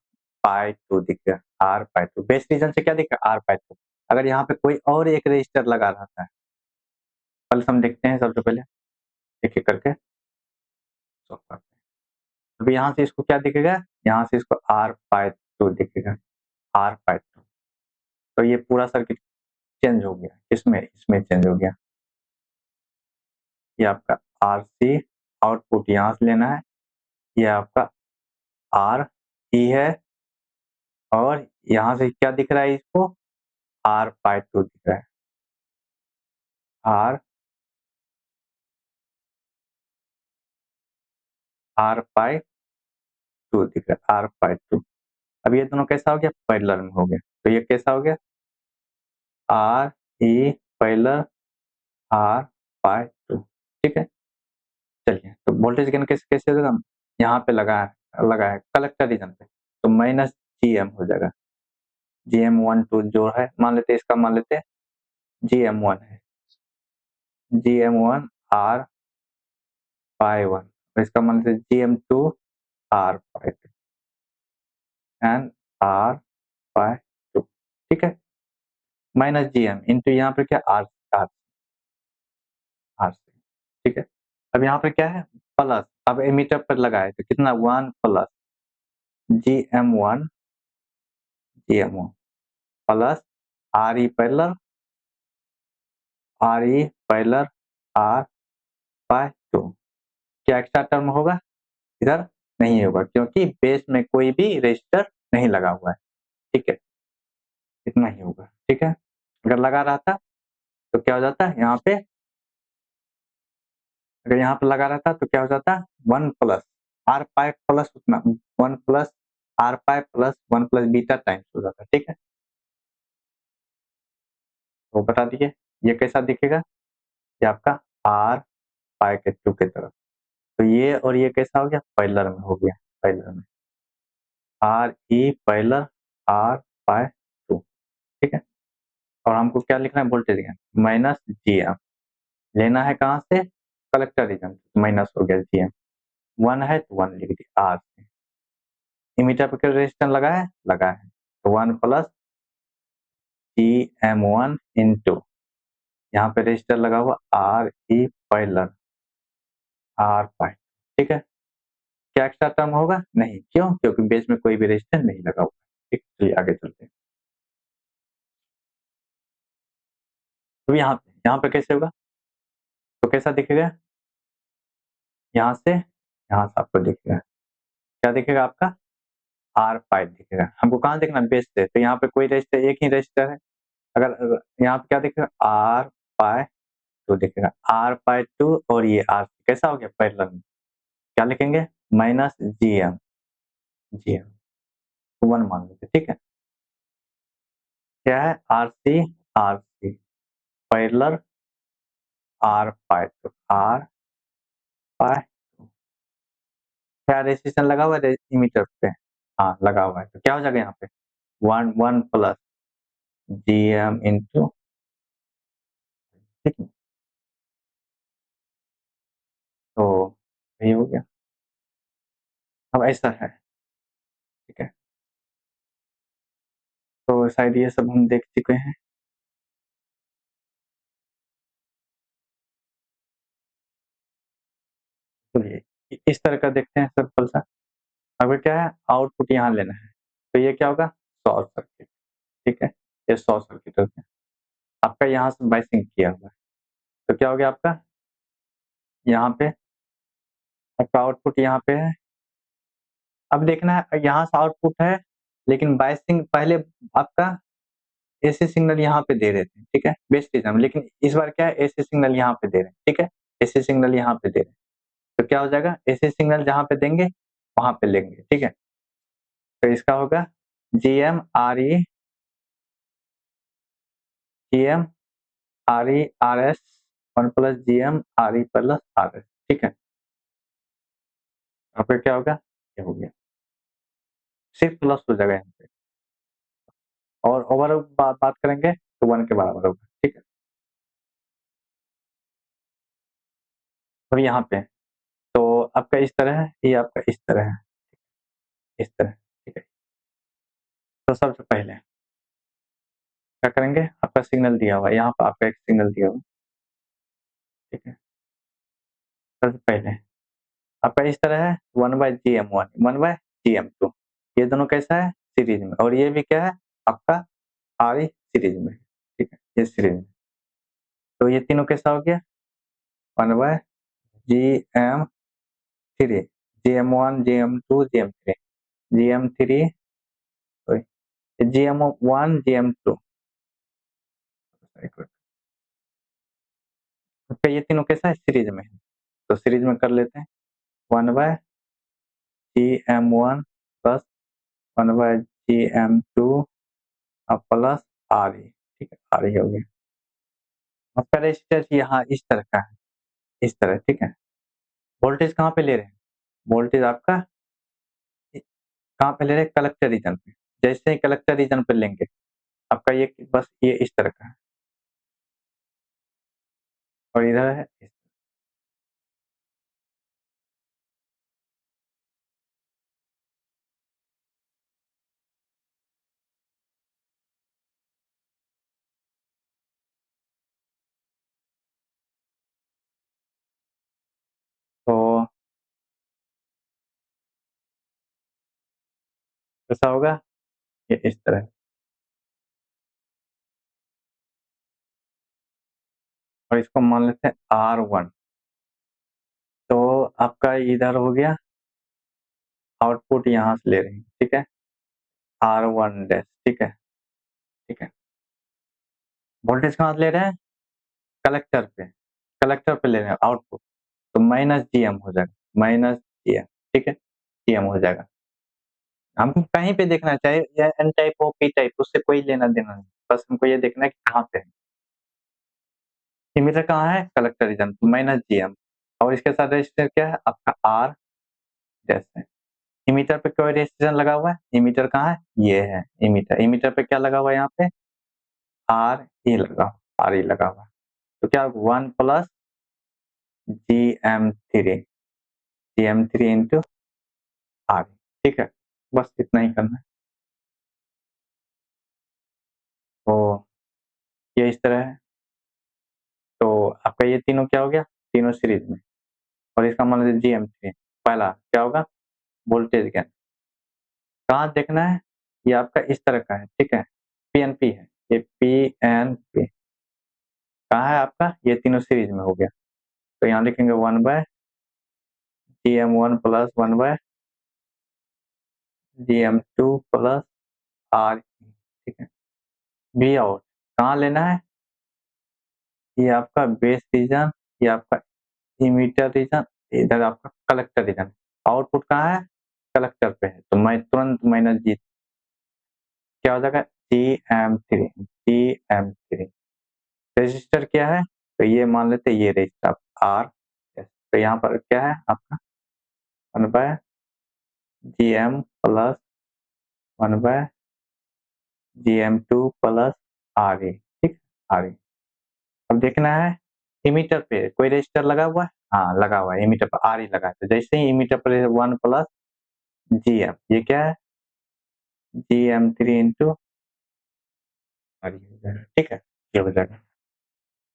पाई टू दिखेगा, R pi two, base region से क्या दिखेगा, आर पाई टू। अगर यहाँ पे कोई और एक रजिस्टर लगा रहता है, पहले हम देखते हैं, सबसे पहले एक एक करके solve करते हैं। अभी यहाँ से इसको क्या दिखेगा, यहाँ से इसको आर पाई टू दिखेगा, आर पाई टू, तो ये पूरा सर्किट चेंज हो गया, इसमें इसमें चेंज हो गया। ये आपका आर सी आउटपुट यहाँ से लेना है, ये आपका आर ई है, और यहाँ से क्या दिख रहा है इसको, आर पाई टू दिख रहा है, आर आर पाई टू दिख रहा है, आर पाई टू। अब ये दोनों कैसा हो गया, पैरेलल में हो गया, तो ये कैसा हो गया, R E parallel R pi two, ठीक है। चलिए तो वोल्टेज गेन कैसे कैसे होगा, यहाँ पे लगा है कलेक्टर रीजन पे, तो माइनस जी एम हो जाएगा, जी एम 1 2 जो है, मान लेते हैं इसका, मान लेते हैं जी एम 1 है, जी एम 1 आर पाई 1, और इसका मान लेते हैं G M 2 R pi 2 and R pi 2, ठीक है, माइनस जी एम इंटू यहाँ पे क्या, आर आर आर ठीक है। अब यहाँ पे क्या है, प्लस, अब एमीटर पर लगाए तो कितना, 1 plus G M 1 G M 1 plus R E parallel R pi two. क्या एक्स्ट्रा टर्म होगा, इधर नहीं होगा, क्योंकि बेस में कोई भी रजिस्टर नहीं लगा हुआ है, ठीक है, इतना ही होगा, ठीक है। अगर लगा रहता तो क्या हो जाता है, यहाँ पे अगर यहाँ पे लगा रहता तो क्या हो जाता, 1 प्लस आर पाई प्लस उतना, 1 plus R pi plus 1 plus beta times हो जाता, ठीक है। तो बता दीजिए ये कैसा दिखेगा, ये आपका आर पाई के टू की तरफ, तो ये और ये कैसा हो गया, पैरेलल में हो गया, पैरेलल में R E parallel R pi two, ठीक है। और हमको क्या लिखना है, voltage gain minus G M, लेना है कहाँ से, कलेक्टर रीजन, माइनस हो गया जी एम, 1 है तो 1 लिख दिया आर से, इमीटर पर रेजिस्टेंस लगा है, तो 1 प्लस जी एम 1 इंटू, यहाँ पे रजिस्टर लगा हुआ R E parallel R pi, ठीक है। क्या एक्स्ट्रा टर्म होगा, नहीं, क्यों, क्योंकि बेस में कोई भी रजिस्टर नहीं लगा हुआ, ठीक, चलिए आगे चलते हैं। तो यहाँ पे कैसे होगा, तो कैसा दिखेगा, यहाँ से आपको दिखेगा, क्या दिखेगा आपका, आर पाई दिखेगा। हमको कहाँ देखना, बेस से, तो यहाँ पे कोई रजिस्टर, एक ही रजिस्टर है, अगर यहाँ पे क्या दिखेगा, आर पाई टू दिखेगा, आर पाई टू, और ये आर कैसा हो गया, पैरेलल में, क्या लिखेंगे, माइनस जी एम 1 मान लीजिए, ठीक है। क्या है, R C parallel R pi two, R pi two, क्या रेजिस्टेंस लगा हुआ है इमीटर पे, हाँ लगा हुआ है, तो क्या हो जाएगा यहाँ पे 1 प्लस जी एम इंटू, ठीक है, तो यही हो गया। अब ऐसा है, ठीक है, तो शायद ये सब हम देख चुके हैं। चलिए इस तरह का देखते हैं सिंपल सा। अगर क्या है आउटपुट यहाँ लेना है, तो ये क्या होगा शॉर्ट सर्किट, ठीक है, ये शॉर्ट सर्किट हो गया। आपका यहाँ से बाइसिंग किया हुआ है, तो क्या हो गया आपका यहाँ पे, आपका आउटपुट यहाँ पे है। अब देखना है यहाँ से आउटपुट है, लेकिन बाइसिंग पहले आपका एसी सिग्नल यहाँ पे दे रहे थे, ठीक है, बेस्ट एग्जाम, लेकिन इस बार क्या है एसी सिग्नल यहाँ पे दे रहे हैं, ठीक है, एसी सिग्नल यहाँ पे दे रहे हैं, तो क्या हो जाएगा एसी सिग्नल जहाँ पे देंगे वहां पे लेंगे, ठीक है, तो इसका होगा G M R E, G M R E R S 1 plus G M R E plus R S, ठीक है, आपका क्या होगा ये हो गया, सिर्फ प्लस हो जाएगा यहाँ पे, और ओवर बात करेंगे तो 1 के बराबर होगा, ठीक है। अब यहाँ पे तो आपका इस तरह है, ये आपका इस तरह है, इस तरह, ठीक है, तो सबसे पहले क्या करेंगे, आपका सिग्नल दिया हुआ है, यहाँ पर आपका एक सिग्नल दिया हुआ है, ठीक है, सबसे पहले आपका इस तरह है 1/GM1 1/GM2, ये दोनों कैसा है सीरीज में, और ये भी क्या है आपका आर ई सीरीज में, ठीक है, ये सीरीज में, तो ये तीनों कैसा हो गया 1/GM3, GM1 GM2 GM3, GM3 GM1 GM2, तो ये तीनों कैसा है सीरीज में है, तो सीरीज में कर लेते हैं 1/GM1 plus 1/GM2 plus R E, ठीक है, आर ई हो गया। आपका रेजिस्टेंस यहाँ इस तरह का है, इस तरह, ठीक है, वोल्टेज कहाँ पे ले रहे हैं, वोल्टेज आपका कहाँ पे ले रहे हैं कलेक्टर रीजन पे, जैसे ही कलेक्टर रीजन पे लेंगे आपका ये बस ये इस तरह का है, और इधर है तो कैसा होगा ये इस तरह, और इसको मान लेते हैं R1, तो आपका इधर हो गया आउटपुट यहाँ से ले रहे हैं, ठीक है, R1 डैश, ठीक है, ठीक है, वोल्टेज कहाँ से ले रहे हैं कलेक्टर पे, कलेक्टर पे ले रहे हैं आउटपुट, तो माइनस जीएम हो जाएगा, माइनस जीएम, ठीक है, जीएम हो जाएगा। हमको कहीं पे देखना चाहिए या एन टाइप हो पी टाइप, उससे कोई लेना देना नहीं, बस हमको ये देखना है कि कहाँ पे है, इमीटर कहाँ है कलेक्टर रीजन माइनस जीएम, और इसके साथ रजिस्टर क्या है आपका आर डैश है। इमीटर पे कोई रजिस्ट्रेशन लगा हुआ है, इमीटर कहाँ है ये है इमीटर, इमीटर पे क्या लगा हुआ है यहाँ पे आर ई लगा, आर ई लगा हुआ है, तो क्या 1 plus G M three into R, ठीक है, बस इतना ही करना है, तो ये इस तरह है, तो आपका ये तीनों क्या हो गया तीनों सीरीज में, और इसका मान लीजिए GM3, पहला क्या होगा वोल्टेज गेन, कहाँ देखना है ये आपका इस तरह का है, ठीक है, पीएनपी है, ये पीएनपी कहाँ है आपका ये तीनों सीरीज में हो गया, तो यहाँ लिखेंगे 1/GM1 plus 1/GM2 plus are, ठीक है, बी आउट कहाँ लेना है ये आपका बेस रीजन, ये आपका इमीटर रीजन, इधर आपका कलेक्टर रीजन, आउटपुट कहाँ है कलेक्टर पे है, तो मैं तुरंत माइनस जी, क्या हो जाएगा जी एम थ्री, रजिस्टर क्या है तो ये मान लेते हैं ये रजिस्टर आर, तो यहाँ पर क्या है आपका 1/GM plus 1/GM2 plus RE, ठीक, RE। अब देखना है इमीटर पे कोई रेजिस्टर लगा हुआ है, हाँ लगा हुआ है इमीटर पर, RE लगा है, तो जैसे ही इमीटर पर 1 प्लस GM, ये क्या है GM3 इंटू RE हो जाएगा, ठीक है, ये हो जाएगा।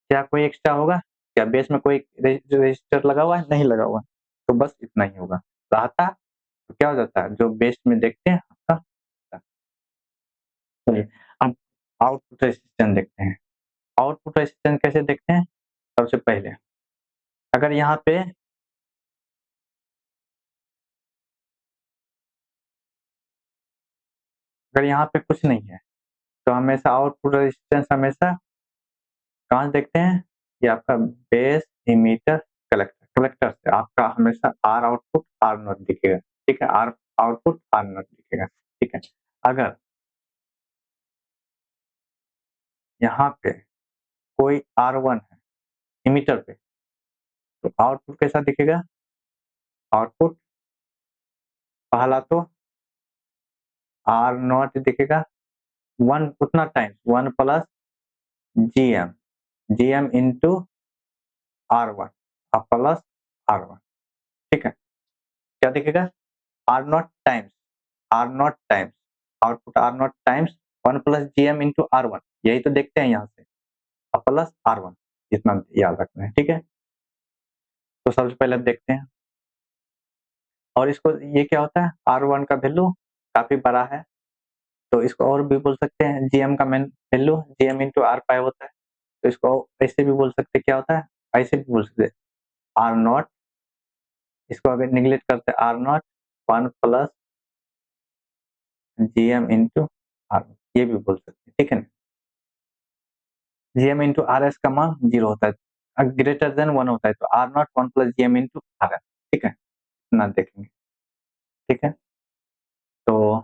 क्या कोई एक्स्ट्रा होगा, क्या बेस में कोई रजिस्टर लगा हुआ है, नहीं लगा हुआ है, तो बस इतना ही होगा। रहता तो क्या हो जाता है, जो बेस में देखते हैं आपका। चलिए अब आउटपुट रेजिस्टेंस देखते हैं। आउटपुट रेजिस्टेंस कैसे देखते हैं, सबसे पहले अगर यहाँ पे कुछ नहीं है, तो हमेशा आउटपुट रेजिस्टेंस हमेशा कहाँ से देखते हैं, ये आपका बेस, इमीटर, कलेक्टर, कलेक्टर से आपका हमेशा आर आउटपुट आर नॉट दिखेगा, ठीक है, आर आउटपुट आर नॉट दिखेगा, ठीक है। अगर यहाँ पे कोई R1 है इमीटर पे, तो आउटपुट कैसा दिखेगा, आउटपुट पहला तो आर नॉट दिखेगा, वन उतना time 1 plus GM, GM into R1 plus R1, ठीक है। क्या दिखेगा, R naught times, R naught times output, R naught times 1 plus GM into R1, यही तो देखते हैं यहाँ से, प्लस R1, इतना याद रखना है, ठीक है। तो सबसे पहले अब देखते हैं, और इसको ये क्या होता है, R1 का वैल्यू काफी बड़ा है, तो इसको और भी बोल सकते हैं GM का main value GM into R पाई होता है, तो इसको ऐसे भी बोल सकते हैं, क्या होता है, ऐसे भी बोल सकते हैं आर नॉट, इसको अगर निगलेक्ट करते हैं R naught 1 plus GM into R, ये भी बोल सकते हैं, ठीक है ना। GM इंटू RS का मान 0 होता है, ग्रेटर देन 1 होता है, तो R naught 1 plus GM into RS, ठीक है, इतना देखेंगे, ठीक है। तो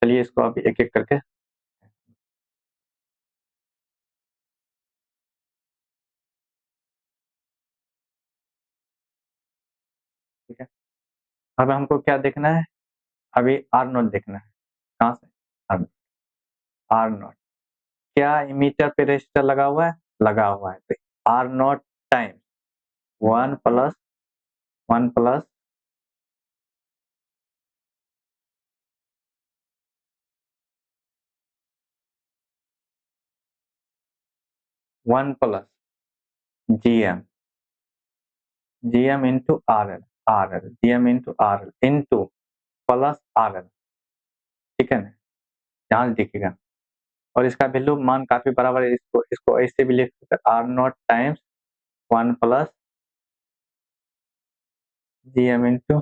चलिए इसको अभी एक एक करके, ठीक है। अब हमको क्या देखना है, अभी आर नॉट देखना है, कहाँ से, आर आर नॉट, क्या इमीटर पे रेजिस्टर लगा हुआ है, लगा हुआ है, तो R naught time 1 plus 1 plus 1 plus GM, GM into RL, GM into RL into plus RL, ठीक है ना, यहाँ से दिखेगा, और इसका वैल्यू मान काफी बराबर है, इसको इसको ऐसे भी लिख सकते हैं R naught times 1 plus GM into,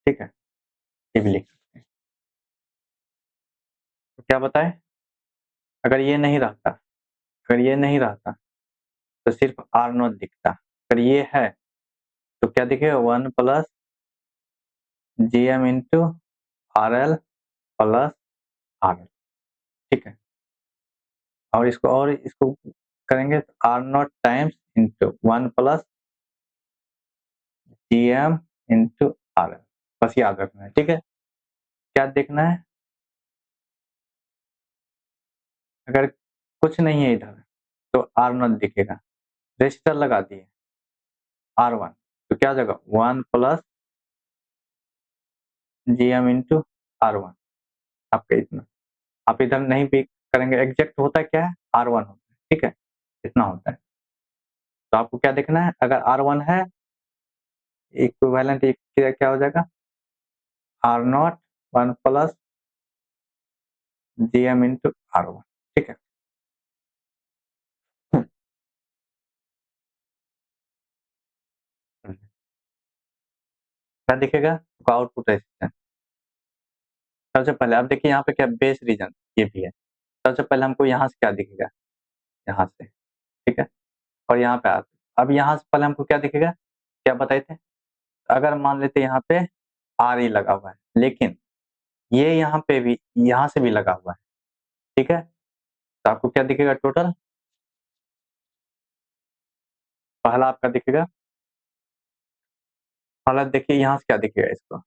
ठीक है, ये भी लिख सकते हैं। तो क्या बताए, अगर ये नहीं रहता, अगर ये नहीं रहता तो सिर्फ आर नॉट दिखता, अगर ये है तो क्या दिखेगा 1 plus GM into RL plus RL, ठीक है। और इसको करेंगे तो R naught times into 1 plus GM into RL, बस याद रखना है, ठीक है। क्या देखना है, अगर कुछ नहीं है इधर तो आर नॉट दिखेगा, रजिस्टर लगा दिए R1, तो क्या जगह 1 प्लस GM इंटू R1, आपका इतना, आप इधर नहीं भी करेंगे, एग्जैक्ट होता क्या है R1 होता है, ठीक है, इतना होता है। तो आपको क्या देखना है, अगर R1 है इक्विवेलेंट, क्या हो जाएगा R naught 1 plus GM into R1, ठीक है। क्या दिखेगा, आउटपुट रेजिस्टेंस, सबसे पहले अब देखिए यहाँ पे क्या बेस रीजन ये भी है, सबसे पहले हमको यहाँ से क्या दिखेगा, यहाँ से, ठीक है, और यहाँ पे आते, अब यहाँ से पहले हमको क्या दिखेगा, क्या बताए थे, अगर मान लेते यहाँ पे RE लगा हुआ है, लेकिन ये यहाँ पे भी, यहाँ से भी लगा हुआ है, ठीक है, तो आपको क्या दिखेगा टोटल, पहला आपका दिखेगा, पहला देखिए यहाँ से क्या दिखेगा इसको,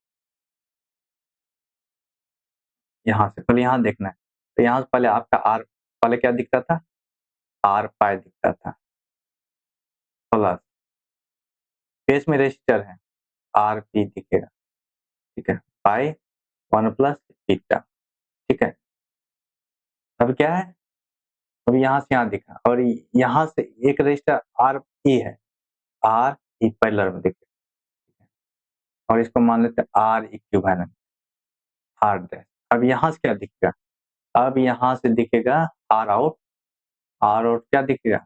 यहाँ से पहले यहाँ देखना है, तो यहाँ से पहले आपका आर पहले क्या दिखता था, आर पाई दिखता था प्लस बेस में रजिस्टर है आर पी दिखेगा, ठीक है, पाई 1 प्लस बीटा, ठीक है। अब क्या है, अब यहाँ से यहाँ दिखा और यहाँ से एक रजिस्टर आर ई है, आर ई पैरेलल में दिखेगा और इसको मान लेते हैं आर इक्विवेलेंट आर डैश। अब यहाँ से क्या दिखेगा, अब यहाँ से दिखेगा आर आउट, आर आउट क्या दिखेगा,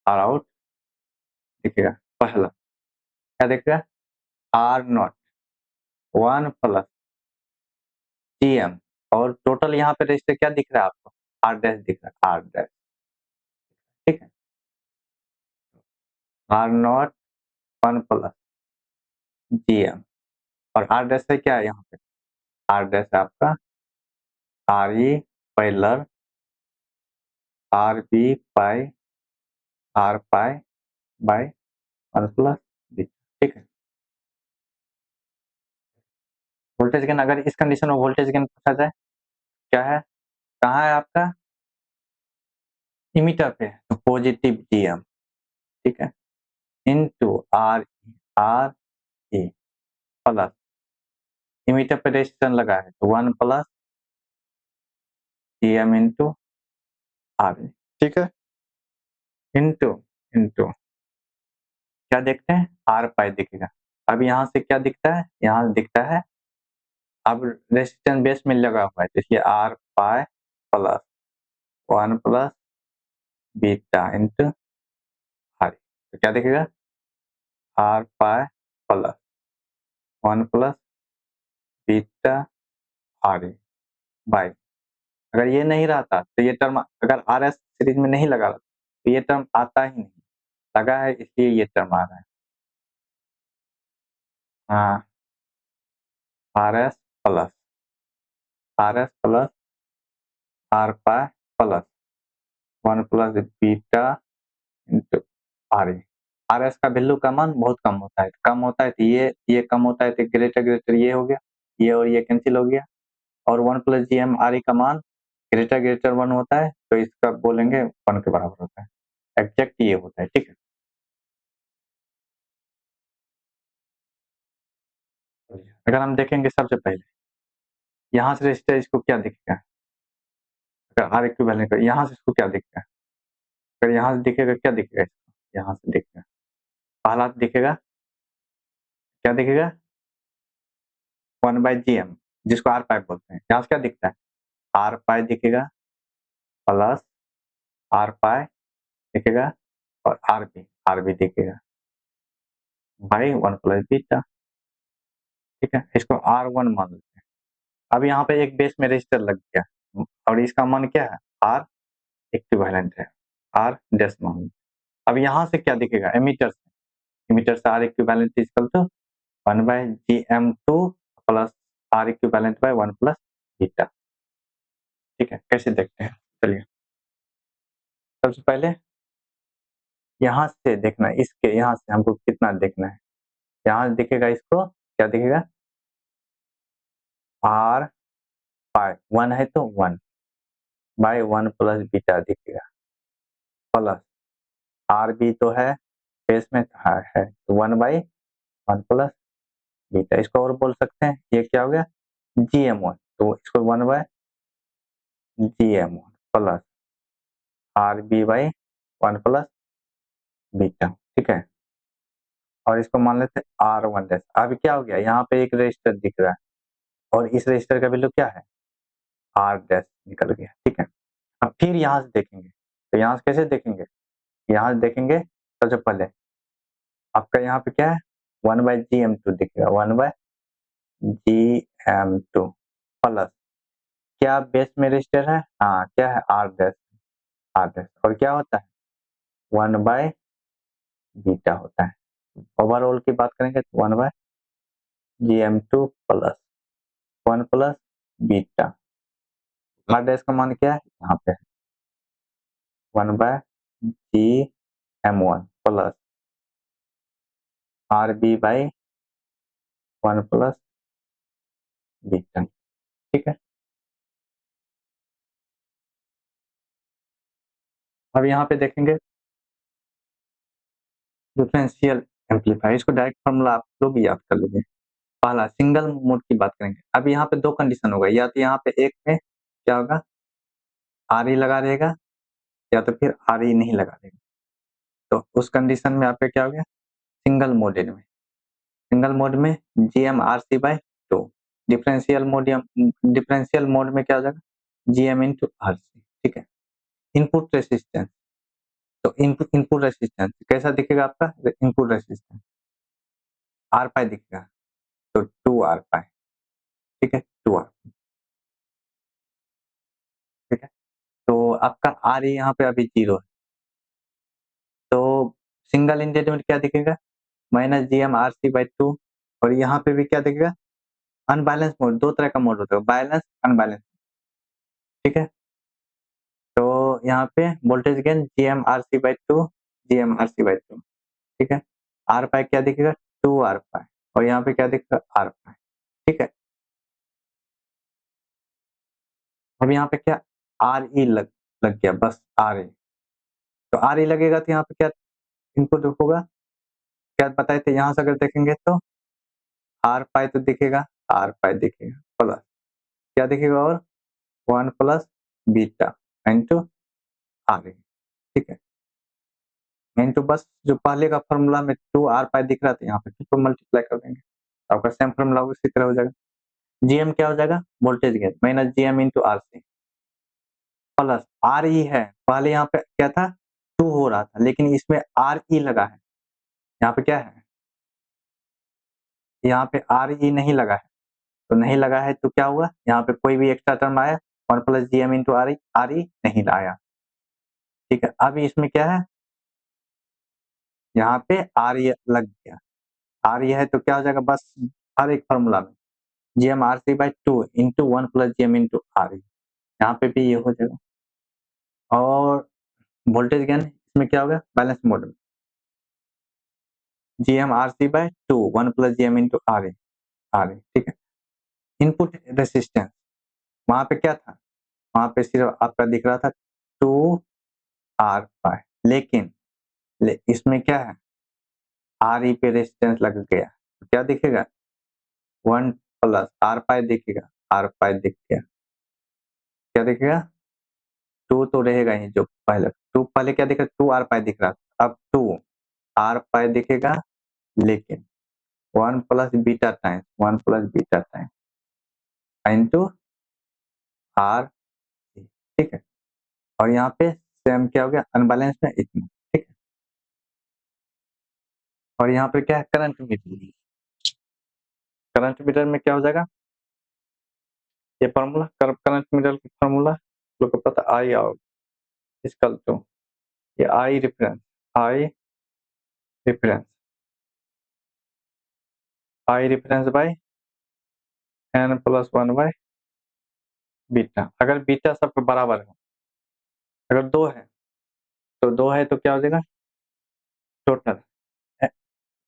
आर आउट दिखेगा पहला, क्या दिखेगा, R naught 1 plus G M और टोटल यहाँ पे रजिस्टर क्या दिख रहा है आपको, आर डैश दिख रहा है, आर डैश, ठीक है, R naught 1 plus G M और आर डैश है क्या है यहाँ पे, आर डैश है आपका R E parallel R B pi R pi by 1 plus B, ठीक है। वोल्टेज गेन, अगर इस कंडीशन में वोल्टेज गेन पूछा जाए क्या है, कहाँ है आपका, इमीटर पे है तो पॉजिटिव जीएम, ठीक है, into R R E plus emitter पे रेजिस्टेंस लगा है तो 1 plus GM into R E, ठीक है, इनटू इनटू क्या देखते हैं, आर पाई दिखेगा। अब यहाँ से क्या दिखता है, यहाँ दिखता है अब रेजिस्टेंस बेस में लगा हुआ है, देखिए R pi plus 1 plus beta into R, तो क्या दिखेगा, R pi plus 1 plus beta R by, अगर ये नहीं रहता तो ये टर्म, अगर आर एस सीरीज में नहीं लगा तो ये टर्म आता ही नहीं, लगा है इसलिए ये टर्म आ रहा है, हाँ, R S plus R pi plus 1 plus beta into R E. R S का वैल्यू का मान बहुत कम होता है, कम होता है तो ये कम होता है तो ग्रेटर ग्रेटर ये हो गया, ये और ये कैंसिल हो गया, और 1 plus G M R E का मान ग्रेटर ग्रेटर 1 होता है तो इसका बोलेंगे 1 के बराबर होता है, एग्जैक्ट ये होता है, ठीक है। अगर हम देखेंगे सबसे पहले यहाँ से रजिस्टर इसको क्या दिखेगा, अगर आर इक्विवेलेंट का यहाँ से इसको क्या दिखेगा, अगर यहाँ से दिखेगा क्या दिखेगा, इसको यहाँ से दिखेगा, पहला दिखेगा क्या दिखेगा, 1 बाई जी एम जिसको आर पाई बोलते हैं, यहाँ से क्या दिखता है, आर पाई दिखेगा प्लस आर पाई दिखेगा और आर बी दिखेगा बाई 1 प्लस बीटा, ठीक है, इसको आर वन मान लेते हैं। अब यहाँ पे एक बेस में रजिस्टर लग गया और इसका मान क्या है, आर इक्विवेलेंट है, आर डैश मान। अब यहाँ से क्या दिखेगा, एमीटर से R equivalent equal to 1 by G M two plus R equivalent by 1 plus beta, ठीक है, कैसे देखते हैं, चलिए सबसे पहले यहाँ से देखना, इसके यहाँ से हमको कितना देखना है, यहाँ दिखेगा इसको क्या दिखेगा, आर पाई 1 है तो 1 बाय 1 प्लस बीटा दिखेगा प्लस आर बी तो है बेस में है तो 1 बाई 1 प्लस बीटा, इसको और बोल सकते हैं ये क्या हो गया, जी एम वन, तो इसको 1 by G M one plus R B by 1 plus beta, ठीक है, और इसको मान लेते हैं आर वन डैश। अब क्या हो गया, यहाँ पे एक रजिस्टर दिख रहा है और इस रजिस्टर का वैल्यू क्या है, आर डैश निकल गया, ठीक है। अब फिर यहाँ से देखेंगे तो यहाँ से कैसे देखेंगे, यहाँ से देखेंगे सबसे पहले आपका यहाँ पे क्या है, 1 बाई जी एम टू दिखेगा, 1 by G M two plus क्या बेस में रजिस्टर है, हाँ क्या है, आर डैश और क्या होता है 1 बाय बीटा होता है। ओवरऑल की बात करेंगे तो 1 by G M two plus 1 plus beta, R dash का मान क्या है, यहाँ पे 1 by G M one plus R B by 1 plus beta, ठीक है। अब यहाँ पे देखेंगे डिफरेंशियल एम्पलीफायर, इसको डायरेक्ट फॉर्मूला आप लोग याद कर लीजिए। पहला सिंगल मोड की बात करेंगे। अब यहाँ पे दो कंडीशन होगा, या तो यहाँ पे एक में क्या होगा, आर ई लगा रहेगा, या तो फिर आर ई नहीं लगा रहेगा। तो उस कंडीशन में आपका क्या हो गया, सिंगल मोडेड में, सिंगल मोड में G M R C by two, differential mode में क्या हो जाएगा, G M into R C. ठीक है। इनपुट रेसिस्टेंस, तो इनपुट रेसिस्टेंस कैसा दिखेगा आपका, इनपुट रेसिस्टेंस आर पाई दिखेगा, तो टू आर पाई। ठीक है, टू आर। ठीक है, तो आपका आर यहाँ पे अभी जीरो है, तो सिंगल इंडेड में क्या दिखेगा, minus G M R C by two. और यहाँ पे भी क्या दिखेगा, अनबैलेंस मोड, दो तरह का मोड होता है, बैलेंस अनबैलेंस। ठीक है, तो यहाँ पे voltage gain G M R C by two, G M R C by two. ठीक है, आर पाई क्या दिखेगा, टू आर पाई, और यहाँ पे क्या दिखेगा, आर पाई। ठीक है, अब यहाँ पे क्या, आर ई लग गया, बस आर ई। तो आर ई लगेगा तो यहाँ पे क्या इनपुट होगा, क्या बताए थे, यहाँ से अगर देखेंगे तो आर पाई तो दिखेगा, आर पाई दिखेगा प्लस क्या दिखेगा, और one plus beta into R E. ठीक है, इंटू बस जो पहले का फॉर्मूला में टू आर पाई दिख रहा था, यहाँ पे टू मल्टीप्लाई कर देंगे, आपका सेम फॉर्मूला उसी तरह हो जाएगा। जीएम क्या हो जाएगा, voltage gain minus GM into R C plus R E है, पहले यहाँ पे क्या था, टू हो रहा था, लेकिन इसमें आर ई लगा है, यहाँ पे क्या है, यहाँ पे आर ई नहीं लगा है, तो नहीं लगा है तो क्या हुआ, यहाँ पे कोई भी एक्स्ट्रा टर्म आया, one plus G M into R E नहीं आया। ठीक है, अभी इसमें क्या है, यहाँ पे आर ई लग गया, आर ई है तो क्या हो जाएगा, बस हर एक फॉर्मूला में G M R C by two into one plus G M into R E, यहाँ पे भी ये हो जाएगा। और वोल्टेज गेन इसमें क्या होगा, बैलेंस मोड में G M R C by two one plus G M into R A. ठीक है, इनपुट रेसिस्टेंस वहां पे क्या था, वहां पे सिर्फ आपका दिख रहा था टू आर पाई, लेकिन इसमें क्या है, आर ई पे रेजिस्टेंस लग गया, तो क्या दिखेगा, वन प्लस आर पाई दिखेगा, आर पाई दिख गया, क्या दिखेगा, टू तो रहेगा ही, जो पहले टू पहले क्या दिख रहा, टू आर पाई दिख रहा था, अब टू आर पाई दिखेगा, लेकिन one plus beta times, one plus beta times into R. ठीक है, और यहाँ पे सेम क्या हो गया, अनबैलेंस में इतना। ठीक है, और यहाँ पे क्या है, करंट मीटर, करंट मीटर में क्या हो जाएगा, ये फॉर्मूला करंट मीटर की फॉर्मूला लोग को पता, आई आउट इसकल टू, ये I reference, I reference by N plus one by beta. अगर बीटा सबके बराबर है, अगर दो है तो दो है तो क्या हो जाएगा, टोटल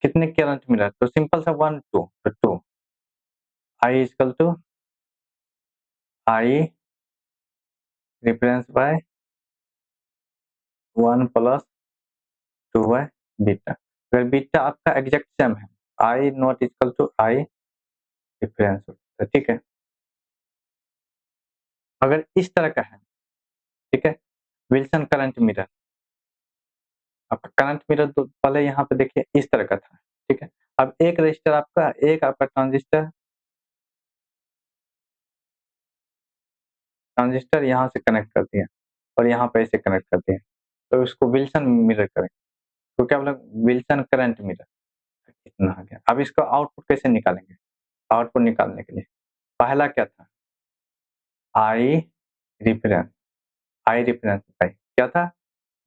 कितने करंट मिला, तो सिंपल सा वन टू, तो two I equal to I reference by one plus two by beta. अगर बीटा आपका एग्जैक्ट सेम है, I not equal to I reference होता है। ठीक है, अगर इस तरह का है, ठीक है, विल्सन करंट मिरर, आपका करंट मिरर तो पहले यहाँ पे देखिए इस तरह का था। ठीक है, अब एक रजिस्टर आपका, एक आपका ट्रांजिस्टर, ट्रांजिस्टर यहाँ से कनेक्ट कर दिया और यहाँ पे ऐसे कनेक्ट कर दिया, तो इसको विल्सन मिरर करेंगे, तो क्या बोला, विल्सन करंट मिरर। इतना आ गया। अब इसका आउटपुट कैसे निकालेंगे, आउटपुट निकालने के लिए पहला क्या था, आई रिफरेंस, आई रिफरेंस भाई क्या था,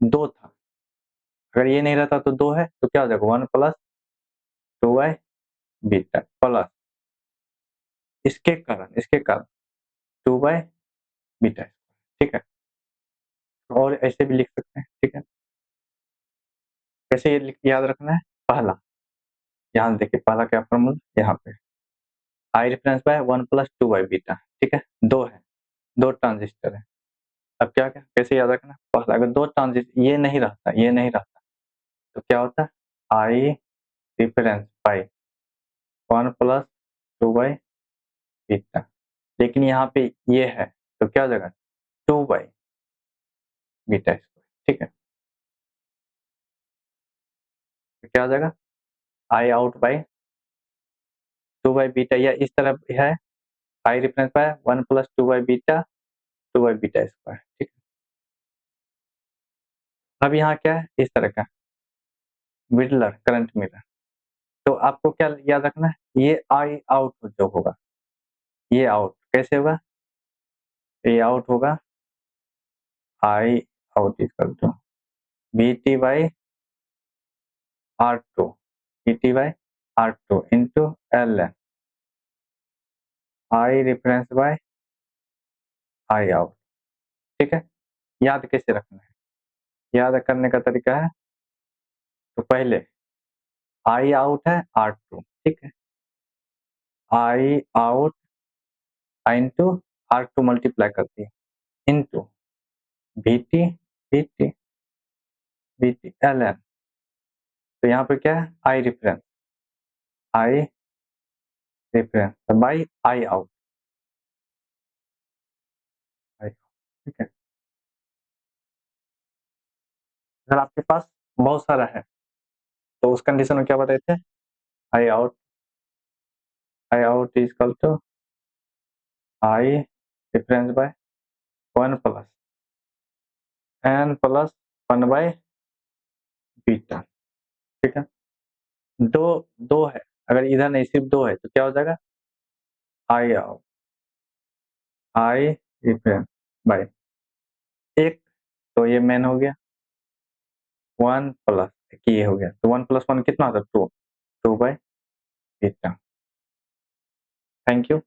दो था, अगर ये नहीं रहता तो दो है, तो क्या हो जाएगा, one plus two by beta plus इसके कारण टू बाई बीटा। ठीक है, और ऐसे भी लिख सकते हैं। ठीक है, कैसे ये याद रखना है, पहला यहाँ देखिए, पहला क्या फॉर्मूला, यहाँ पे आई reference bye one plus two by beta. ठीक है, दो है, दो ट्रांजिस्टर है। अब क्या क्या कैसे याद रखना, होता है, अगर 2 ट्रांजिशन ये नहीं रहता, तो क्या होता है? I reference by 1 plus 2 by beta. लेकिन यहाँ पे ये है, तो क्या हो जाएगा? 2 बाय बीटा स्क्वायर, ठीक है? तो क्या हो जाएगा? I out by 2 by beta, या इस तरफ है I reference by 1 plus 2 by beta, 2 by beta square, ठीक है? अब यहाँ क्या है? इस तरह का मिडलर, करंट मिरर। तो आपको क्या याद रखना है? ये आई आउट जो होगा, ये आउट कैसे होगा? ये आउट होगा I out equal to B T by R two, B T by R two into L N I reference by I out, ठीक है? याद कैसे रखना है? याद करने का तरीका है, तो पहले आई आउट है आर टू, ठीक है? I out into R two multiply करती है into B T B T B T L N. तो यहाँ पे क्या है? I reference by I out, ठीक है? अगर आपके पास बहुत सारा है, तो उस कंडीशन में क्या बताए थे? I out is equal to I difference by 1 plus N plus 1 by beta, ठीक है? दो दो है, अगर इधर नहीं सिर्फ 2 है, तो क्या हो जाएगा? I out I difference by 1, तो ये मेन हो गया 1 प्लस ये हो गया, तो 1 प्लस 1 कितना होता है? 2, 2 बाय बीटा। Thank you.